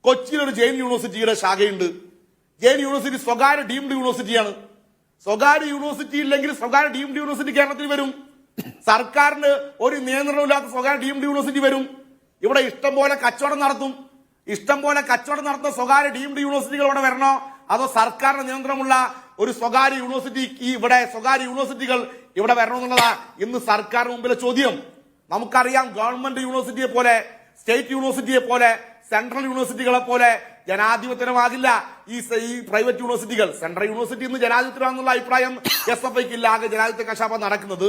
D: കൊച്ചിയിൽ ഒരു ജെയിൻ യൂണിവേഴ്സിറ്റിയുടെ ശാഖയുണ്ട്. ജെയിൻ യൂണിവേഴ്സിറ്റി സ്വകാര്യ ഡീംഡ് യൂണിവേഴ്സിറ്റിയാണ്. സ്വകാര്യ യൂണിവേഴ്സിറ്റി ഇല്ലെങ്കിൽ സ്വകാര്യ ഡീംഡ് യൂണിവേഴ്സിറ്റി കേരളത്തിൽ വരും. സർക്കാരിന് ഒരു നിയന്ത്രണമില്ലാത്ത സ്വകാര്യ ഡീംഡ് യൂണിവേഴ്സിറ്റി വരും. ഇവിടെ ഇഷ്ടം പോലെ കച്ചവടം നടത്തും. ഇഷ്ടം പോലെ കച്ചവടം നടത്തുന്ന സ്വകാര്യ ഡീംഡ് യൂണിവേഴ്സിറ്റികൾ ഇവിടെ വരണോ, അതോ സർക്കാരിന് നിയന്ത്രണമുള്ള ഒരു സ്വകാര്യ യൂണിവേഴ്സിറ്റി സ്വകാര്യ യൂണിവേഴ്സിറ്റികൾ ഇവിടെ വരണമെന്നുള്ളതാ ഇന്ന് സർക്കാരിന് മുമ്പിലെ ചോദ്യം. നമുക്കറിയാം, ഗവൺമെന്റ് യൂണിവേഴ്സിറ്റിയെ പോലെ, സ്റ്റേറ്റ് യൂണിവേഴ്സിറ്റിയെ പോലെ, സെൻട്രൽ യൂണിവേഴ്സിറ്റികളെ പോലെ ജനാധിപത്യമാകില്ല ഈ പ്രൈവറ്റ് യൂണിവേഴ്സിറ്റികൾ. സെൻട്രൽ യൂണിവേഴ്സിറ്റി ഇന്ന് ജനാധിപത്യമാണെന്നുള്ള അഭിപ്രായം SFIക്ക് ഇല്ല. ആകെ ജനാധിപത്യ കശാപം നടക്കുന്നത്.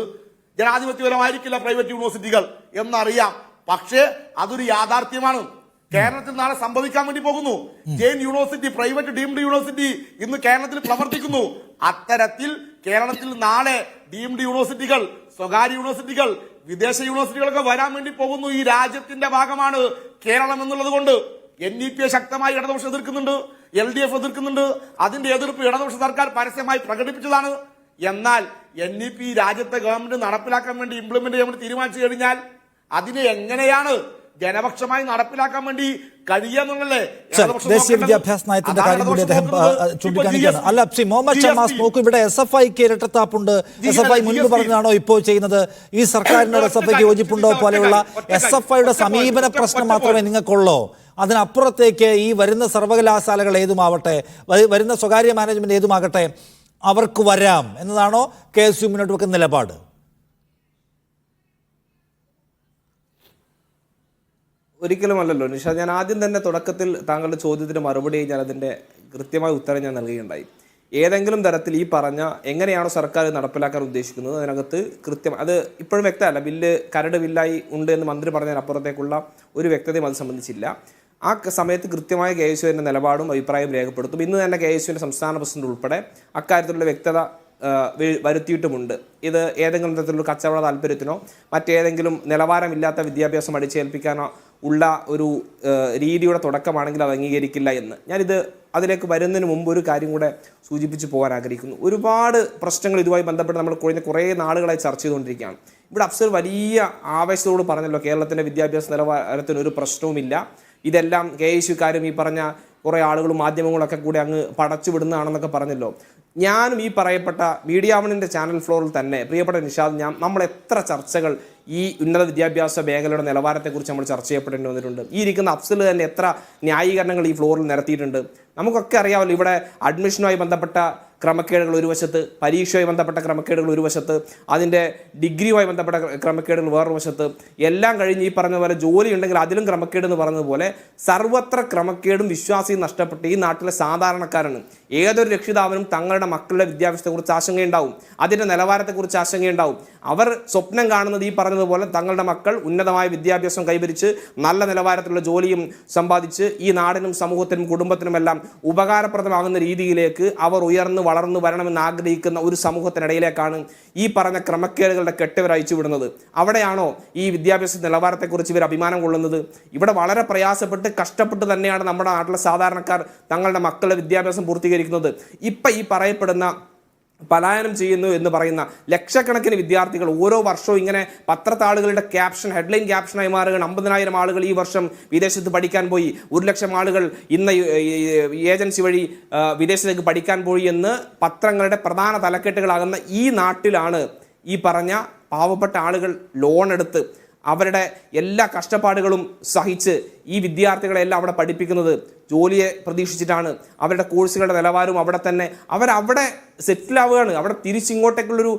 D: ജനാധിപത്യപരമായിരിക്കില്ല പ്രൈവറ്റ് യൂണിവേഴ്സിറ്റികൾ എന്നറിയാം. പക്ഷേ അതൊരു യാഥാർത്ഥ്യമാണ്. കേരളത്തിൽ നാളെ സംഭവിക്കാൻ വേണ്ടി പോകുന്നു. Jain university, private deemed university ഇന്ന് കേരളത്തിൽ പ്രവർത്തിക്കുന്നു. അത്തരത്തിൽ കേരളത്തിൽ നാളെ ഡീംഡ് യൂണിവേഴ്സിറ്റികൾ, സ്വകാര്യ യൂണിവേഴ്സിറ്റികൾ, വിദേശ യൂണിവേഴ്സിറ്റികളൊക്കെ വരാൻ വേണ്ടി പോകുന്നു. ഈ രാജ്യത്തിന്റെ ഭാഗമാണ് കേരളം എന്നുള്ളത് കൊണ്ട് NEP ശക്തമായി ഇടതുപക്ഷം എതിർക്കുന്നുണ്ട്, LDF എതിർക്കുന്നുണ്ട്. അതിന്റെ എതിർപ്പ് ഇടതുപക്ഷ സർക്കാർ പരസ്യമായി പ്രകടിപ്പിച്ചതാണ്. എന്നാൽ NEP രാജ്യത്തെ ഗവൺമെന്റ് നടപ്പിലാക്കാൻ വേണ്ടി ഇംപ്ലിമെന്റ് ചെയ്യാൻ വേണ്ടി തീരുമാനിച്ചു കഴിഞ്ഞാൽ അതിനെ എങ്ങനെയാണ്
E: ജനപക്ഷമായി നടപ്പിലാക്കാൻ വേണ്ടി കഴിയാന്നുള്ളല്ലേ
A: ദേശീയ വിദ്യാഭ്യാസ നയത്തിന്റെ കാര്യം കൂടി അദ്ദേഹം ചൂണ്ടിക്കാണിക്കുകയാണ്. അല്ല, ശ്രീ മുഹമ്മദ് ഷമാസ് നോക്കൂ, ഇവിടെ SFIക്ക് ഇരട്ടത്താപ്പുണ്ട്. SFI മുൻപ് പറഞ്ഞതാണോ ഇപ്പോൾ ചെയ്യുന്നത്? ഈ സർക്കാരിനോട് SFIക്ക് യോജിപ്പുണ്ടോ പോലെയുള്ള SFIയുടെ സമീപന പ്രശ്നം മാത്രമേ നിങ്ങൾക്കുള്ളൂ. അതിനപ്പുറത്തേക്ക് ഈ വരുന്ന സർവകലാശാലകൾ ഏതുമാവട്ടെ, വരുന്ന സ്വകാര്യ മാനേജ്മെന്റ് ഏതുമാകട്ടെ, അവർക്ക് വരാം എന്നതാണോ KSU മുന്നോട്ട് വെക്കുന്ന നിലപാട്?
B: ഒരിക്കലുമല്ലല്ലോ നിഷാദ്. ഞാൻ ആദ്യം തന്നെ തുടക്കത്തിൽ താങ്കളുടെ ചോദ്യത്തിന് മറുപടി ഞാൻ അതിൻ്റെ കൃത്യമായ ഉത്തരം ഞാൻ നൽകുകയുണ്ടായി. ഏതെങ്കിലും തരത്തിൽ ഈ പറഞ്ഞ എങ്ങനെയാണോ സർക്കാർ നടപ്പിലാക്കാൻ ഉദ്ദേശിക്കുന്നത് അതിനകത്ത് കൃത്യം അത് ഇപ്പോഴും വ്യക്തമല്ല. ബില്ല് കരട് ബില്ലായി ഉണ്ട് എന്ന് മന്ത്രി പറഞ്ഞതിനപ്പുറത്തേക്കുള്ള ഒരു വ്യക്തതയും അത് സംബന്ധിച്ചില്ല. ആ സമയത്ത് കൃത്യമായ KSUവിൻ്റെ നിലപാടും അഭിപ്രായം രേഖപ്പെടുത്തും. ഇന്ന് തന്നെ KSUവിൻ്റെ സംസ്ഥാന പ്രസിഡന്റ് ഉൾപ്പെടെ അക്കാര്യത്തിലുള്ള വ്യക്തത വരുത്തിയിട്ടുമുണ്ട്. ഇത് ഏതെങ്കിലും തരത്തിലുള്ള കച്ചവട താല്പര്യത്തിനോ മറ്റേതെങ്കിലും നിലവാരമില്ലാത്ത വിദ്യാഭ്യാസം അടിച്ചേൽപ്പിക്കാനോ ഉള്ള ഒരു രീതിയുടെ തുടക്കമാണെങ്കിൽ അത് അംഗീകരിക്കില്ല എന്ന്. ഞാനിത് അതിലേക്ക് വരുന്നതിന് മുമ്പ് ഒരു കാര്യം കൂടെ സൂചിപ്പിച്ച് പോകാൻ ആഗ്രഹിക്കുന്നു. ഒരുപാട് പ്രശ്നങ്ങൾ ഇതുമായി ബന്ധപ്പെട്ട് നമ്മൾ കഴിഞ്ഞ കുറേ നാളുകളായി ചർച്ച ചെയ്തുകൊണ്ടിരിക്കുകയാണ്. ഇവിടെ അഫ്സൽ വലിയ ആവേശത്തോട് പറഞ്ഞല്ലോ കേരളത്തിൻ്റെ വിദ്യാഭ്യാസ നിലവാരത്തിന് ഒരു പ്രശ്നവുമില്ല, ഇതെല്ലാം KSUക്കാരും ഈ പറഞ്ഞ കുറേ ആളുകളും മാധ്യമങ്ങളൊക്കെ കൂടി അങ്ങ് പടച്ചു വിടുന്നതാണെന്നൊക്കെ പറഞ്ഞല്ലോ. ഞാനും ഈ പറയപ്പെട്ട മീഡിയ വണ്ണിൻ്റെ ചാനൽ ഫ്ലോറിൽ തന്നെ പ്രിയപ്പെട്ട നിഷാദ്, നമ്മൾ എത്ര ചർച്ചകൾ ഈ ഉന്നത വിദ്യാഭ്യാസ മേഖലയുടെ നിലവാരത്തെക്കുറിച്ച് നമ്മൾ ചർച്ച ചെയ്യപ്പെടേണ്ടി വന്നിട്ടുണ്ട്. ഈ ഇരിക്കുന്ന അഫ്സൽ തന്നെ എത്ര ന്യായീകരണങ്ങൾ ഈ ഫ്ലോറിൽ നിരത്തിയിട്ടുണ്ട്. നമുക്കൊക്കെ അറിയാമല്ലോ, ഇവിടെ അഡ്മിഷനുമായി ബന്ധപ്പെട്ട ക്രമക്കേടുകൾ ഒരു വശത്ത്, പരീക്ഷയുമായി ബന്ധപ്പെട്ട ക്രമക്കേടുകൾ ഒരു വശത്ത്, അതിൻ്റെ ഡിഗ്രിയുമായി ബന്ധപ്പെട്ട ക്രമക്കേടുകൾ വേറൊരു വശത്ത്, എല്ലാം കഴിഞ്ഞ് ഈ പറഞ്ഞ പോലെ ജോലി ഉണ്ടെങ്കിൽ അതിലും ക്രമക്കേട് എന്ന് പറഞ്ഞതുപോലെ സർവത്ര ക്രമക്കേടും വിശ്വാസ്യവും നഷ്ടപ്പെട്ട് ഈ നാട്ടിലെ സാധാരണക്കാരാണ്. ഏതൊരു രക്ഷിതാവിനും തങ്ങളുടെ മക്കളുടെ വിദ്യാഭ്യാസത്തെക്കുറിച്ച് ആശങ്കയുണ്ടാവും, അതിൻ്റെ നിലവാരത്തെക്കുറിച്ച് ആശങ്കയുണ്ടാവും. അവർ സ്വപ്നം കാണുന്നത് ഈ പറഞ്ഞതുപോലെ തങ്ങളുടെ മക്കൾ ഉന്നതമായ വിദ്യാഭ്യാസം കൈവരിച്ച് നല്ല നിലവാരത്തിലുള്ള ജോലിയും സമ്പാദിച്ച് ഈ നാടിനും സമൂഹത്തിനും കുടുംബത്തിനുമെല്ലാം ഉപകാരപ്രദമാകുന്ന രീതിയിലേക്ക് അവർ ഉയർന്ന് വളർന്നു വരണമെന്ന് ആഗ്രഹിക്കുന്ന ഒരു സമൂഹത്തിനിടയിലേക്കാണ് ഈ പറഞ്ഞ ക്രമക്കേടുകളുടെ കെട്ടിവർ അയച്ചു വിടുന്നത്. അവിടെയാണോ ഈ വിദ്യാഭ്യാസ നിലവാരത്തെക്കുറിച്ച് ഇവർ അഭിമാനം കൊള്ളുന്നത്? ഇവിടെ വളരെ പ്രയാസപ്പെട്ട് കഷ്ടപ്പെട്ട് തന്നെയാണ് നമ്മുടെ നാട്ടിലെ സാധാരണക്കാർ തങ്ങളുടെ മക്കളുടെ വിദ്യാഭ്യാസം പൂർത്തീകരിക്കുന്നത്. ഇപ്പം ഈ പറയപ്പെടുന്ന പലായനം ചെയ്യുന്നു എന്ന് പറയുന്ന ലക്ഷക്കണക്കിന് വിദ്യാർത്ഥികൾ ഓരോ വർഷവും ഇങ്ങനെ പത്രത്താളുകളുടെ ക്യാപ്ഷൻ, ഹെഡ്ലൈൻ ക്യാപ്ഷനായി മാറുകയാണ്. 50,000 ആളുകൾ ഈ വർഷം വിദേശത്ത് പഠിക്കാൻ പോയി, 1,00,000 ആളുകൾ ഇന്ന് ഏജൻസി വഴി വിദേശത്തേക്ക് പഠിക്കാൻ പോയി എന്ന് പത്രങ്ങളുടെ പ്രധാന തലക്കെട്ടുകളാകുന്ന ഈ നാട്ടിലാണ് ഈ പറഞ്ഞ പാവപ്പെട്ട ആളുകൾ ലോൺ എടുത്ത് അവരുടെ എല്ലാ കഷ്ടപ്പാടുകളും സഹിച്ച് ഈ വിദ്യാർത്ഥികളെല്ലാം അവിടെ പഠിപ്പിക്കുന്നത്. ജോലിയെ പ്രതീക്ഷിച്ചിട്ടാണ്. അവരുടെ കോഴ്സുകളുടെ നിലവാരവും അവിടെ തന്നെ അവരവിടെ സെറ്റിലാവുകയാണ്. അവിടെ തിരിച്ചിങ്ങോട്ടേക്കുള്ളൊരു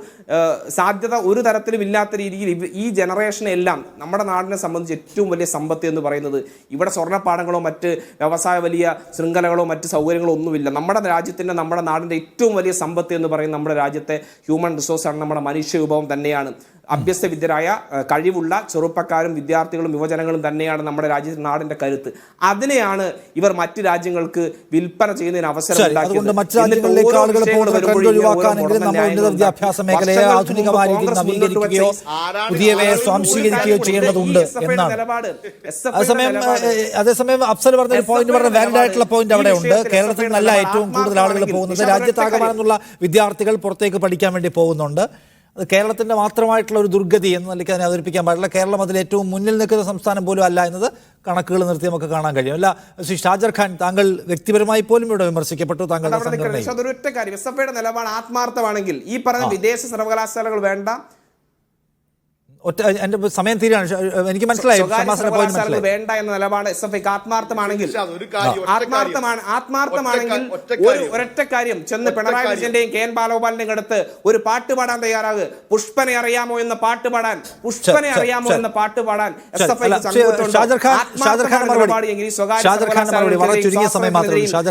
B: സാധ്യത ഒരു തരത്തിലും ഇല്ലാത്ത രീതിയിൽ ഈ ജനറേഷനെല്ലാം നമ്മുടെ നാടിനെ സംബന്ധിച്ച് ഏറ്റവും വലിയ സമ്പത്ത് എന്ന് പറയുന്നത് ഇവിടെ സ്വർണ്ണപ്പാടങ്ങളോ മറ്റ് വ്യവസായ വലിയ ശൃംഖലകളോ മറ്റ് സൗകര്യങ്ങളോ ഒന്നുമില്ല. നമ്മുടെ രാജ്യത്തിൻ്റെ, നമ്മുടെ നാടിൻ്റെ ഏറ്റവും വലിയ സമ്പത്ത് എന്ന് പറയുന്നത് നമ്മുടെ രാജ്യത്തെ ഹ്യൂമൻ റിസോഴ്സാണ്, നമ്മുടെ മനുഷ്യ വിഭവം തന്നെയാണ്. അഭ്യസ്ത വിദ്യരായ കഴിവുള്ള ചെറുപ്പക്കാരും വിദ്യാർത്ഥികളും യുവജനങ്ങളും തന്നെയാണ് നമ്മുടെ രാജ്യത്തെ നാടിൻ്റെ കരുത്ത്. അതിനെയാണ് ഇവർ മറ്റ് രാജ്യങ്ങൾക്ക് വിൽപ്പന ചെയ്യുന്നതിന് അവസരം
A: വിദ്യാഭ്യാസ മേഖലയെ ആധുനികമായിരിക്കും നവീകരിക്കുകയോ പുതിയവയെ സ്വാംശീകരിക്കുകയോ ചെയ്യേണ്ടതുണ്ട് എന്നാണ്. അതേസമയം അഫ്സൽ പറഞ്ഞ പോയിന്റ്, പറഞ്ഞ വാലിഡ് ആയിട്ടുള്ള പോയിന്റ് അവിടെ ഉണ്ട്. കേരളത്തിൽ നിന്നല്ല ഏറ്റവും കൂടുതൽ ആളുകൾ പോകുന്നത്, രാജ്യത്താകമാനെന്നുള്ള വിദ്യാർത്ഥികൾ പുറത്തേക്ക് പഠിക്കാൻ വേണ്ടി പോകുന്നുണ്ട്. അത് കേരളത്തിൻ്റെ മാത്രമായിട്ടുള്ള ഒരു ദുർഗതി എന്ന നിലയ്ക്ക് അതിനെ അവതരിപ്പിക്കാൻ പാടില്ല. കേരളം അതിൽ ഏറ്റവും മുന്നിൽ നിൽക്കുന്ന സംസ്ഥാനം പോലും അല്ല എന്നത് കണക്കുകൾ നിർത്തി നമുക്ക് കാണാൻ കഴിയും. അല്ല, ശ്രീ ഷാജർ ഖാൻ, താങ്കൾ വ്യക്തിപരമായി പോലും ഇവിടെ വിമർശിക്കപ്പെട്ടു. താങ്കളുടെ
B: ഒരൊറ്റ കാര്യം, SFIയുടെ നിലപാട് ആത്മാർത്ഥമാണെങ്കിൽ ഈ പറഞ്ഞ വിദേശ സർവകലാശാലകൾ വേണ്ട,
A: എന്റെ സമയം തീരാണ്. എനിക്ക് മനസ്സിലായി
B: വേണ്ട എന്ന നിലപാട് SFIക്ക് ആത്മാർത്ഥമാണെങ്കിൽ ഒരൊറ്റ കാര്യം, ചെന്ന് പിണറായി വിജയന്റെയും KN ബാലഗോപാലിന്റെയും അടുത്ത് ഒരു പാട്ട് പാടാൻ തയ്യാറാകുക. പുഷ്പനെ അറിയാമോ എന്ന പാട്ട് പാടാൻ, പുഷ്പനെ അറിയാമോ എന്ന പാട്ട് പാടാൻ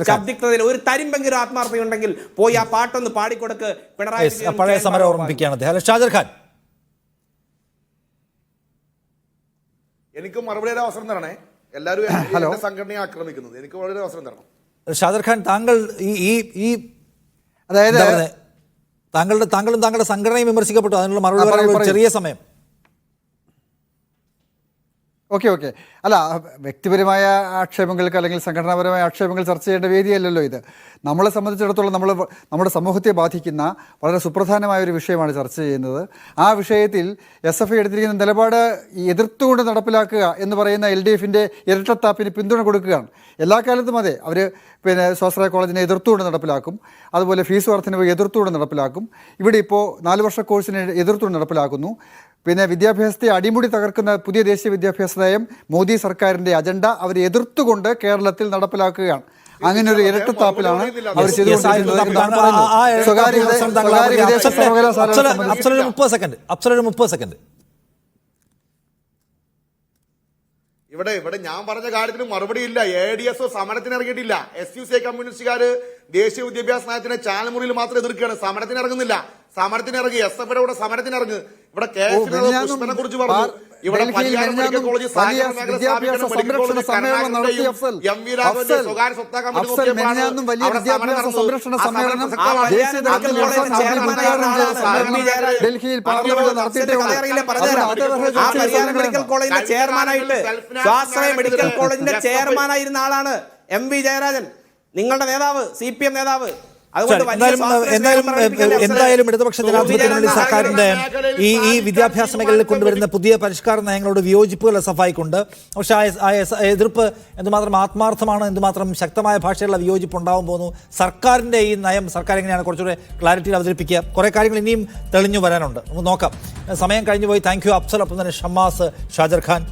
B: ശബ്ദിക്കുന്നതിൽ ഒരു തരിമ്പെങ്കിലും ആത്മാർത്ഥതയുണ്ടെങ്കിൽ പോയി ആ പാട്ടൊന്ന് പാടിക്കൊടുക്ക്. പിണറായി
A: പഴയ സമരം ഓർമ്മിപ്പിക്കുകയാണ് ഷാജർ ഖാൻ.
D: എനിക്ക് മറുപടിയുടെ അവസരം തരണേ. എല്ലാവരും സംഘടനയെ ആക്രമിക്കുന്നത്, എനിക്ക് വളരെ അവസരം തരണം.
A: ഷാജർ ഖാൻ, താങ്കൾ ഈ അതായത് താങ്കളും താങ്കളുടെ സംഘടനയും വിമർശിക്കപ്പെട്ടു. അതിനുള്ള മറുപടി ചെറിയ സമയം.
C: ഓക്കെ അല്ല, വ്യക്തിപരമായ ആക്ഷേപങ്ങൾക്ക് അല്ലെങ്കിൽ സംഘടനാപരമായ ആക്ഷേപങ്ങൾ ചർച്ച ചെയ്യേണ്ട വേദിയല്ലല്ലോ ഇത്. നമ്മളെ സംബന്ധിച്ചിടത്തോളം നമ്മുടെ സമൂഹത്തെ ബാധിക്കുന്ന വളരെ സുപ്രധാനമായ ഒരു വിഷയമാണ് ചർച്ച ചെയ്യുന്നത്. ആ വിഷയത്തിൽ SFI എടുത്തിരിക്കുന്ന നിലപാട് എതിർത്തുകൊണ്ട് നടപ്പിലാക്കുക എന്ന് പറയുന്ന LDFിൻ്റെ ഇരട്ടത്താപ്പിന് പിന്തുണ കൊടുക്കുകയാണ്. എല്ലാ കാലത്തും അതെ, അവർ സ്വാശ്രയ കോളേജിനെ എതിർത്തുകൊണ്ട് നടപ്പിലാക്കും, അതുപോലെ ഫീസ് വർധനവ് എതിർത്തുകൊണ്ട് നടപ്പിലാക്കും. ഇവിടെ ഇപ്പോൾ 4 വർഷ കോഴ്സിനെ എതിർത്തുകൊണ്ട് നടപ്പിലാക്കുന്നു. വിദ്യാഭ്യാസത്തെ അടിമുടി തകർക്കുന്ന പുതിയ ദേശീയ വിദ്യാഭ്യാസ നയം മോദി സർക്കാരിൻ്റെ അജണ്ട അവർ എതിർത്തുകൊണ്ട് കേരളത്തിൽ നടപ്പിലാക്കുകയാണ്. അങ്ങനെ ഒരു ഇരട്ടത്താപ്പിലാണ് അവർ ചെയ്തുകൊണ്ടിരിക്കുന്നത്.
E: ഇവിടെ ഞാൻ പറഞ്ഞ കാര്യത്തിന് മറുപടിയില്ല. ADSO സമരത്തിന് ഇറങ്ങിയിട്ടില്ല. SUCI കമ്മ്യൂണിസ്റ്റുകാര് ദേശീയ വിദ്യാഭ്യാസ നയത്തിന് ചാനമുറിയിൽ മാത്രം എതിർക്കുകയാണ്, സമരത്തിന് ഇറങ്ങുന്നില്ല. സമരത്തിന് ഇറങ്ങി SFIയുടെ കൂടെ സമരത്തിന് ഇറങ്ങി. ഇവിടെ പുഷ്പനെ കുറിച്ച് പറഞ്ഞു. ഇവിടെ പരിയാരം മെഡിക്കൽ കോളേജ്
C: വിദ്യാഭ്യാസ സംരക്ഷണ സമ്മേളനം നടത്തി.
E: സ്വകാര്യ സ്വത്താക്കാൻ
C: ഡൽഹിയിൽ പാർലമെന്റ് നടത്തിയിട്ട്
B: മെഡിക്കൽ കോളേജിന്റെ ചെയർമാനായിട്ട് സ്വാശ്രയ മെഡിക്കൽ കോളേജിന്റെ ചെയർമാനായിരുന്ന ആളാണ് MV ജയരാജൻ, നിങ്ങളുടെ നേതാവ്, CPM നേതാവ്.
A: എന്തായാലും ഇടതുപക്ഷ ജനാധിപത്യ മുന്നണി സർക്കാരിന്റെ ഈ വിദ്യാഭ്യാസ മേഖലയിൽ കൊണ്ടുവരുന്ന പുതിയ പരിഷ്കാര നയങ്ങളോട് വിയോജിപ്പുകൾ SFIക്കുണ്ട്. പക്ഷേ ആ എതിർപ്പ് എന്തുമാത്രം ആത്മാർത്ഥമാണ്, എന്തുമാത്രം ശക്തമായ ഭാഷയുള്ള വിയോജിപ്പ് ഉണ്ടാവാൻ പോകുന്നു. സർക്കാരിന്റെ ഈ നയം സർക്കാർ എങ്ങനെയാണ് കുറച്ചുകൂടെ ക്ലാരിറ്റിയിൽ അവതരിപ്പിക്കുക? കുറേ കാര്യങ്ങൾ ഇനിയും തെളിഞ്ഞു വരാനുണ്ട്, നമുക്ക് നോക്കാം. സമയം കഴിഞ്ഞു പോയി. Thank you Afsal. ഒപ്പം തന്നെ ഷമ്മാസ്, ഷാജർ ഖാൻ.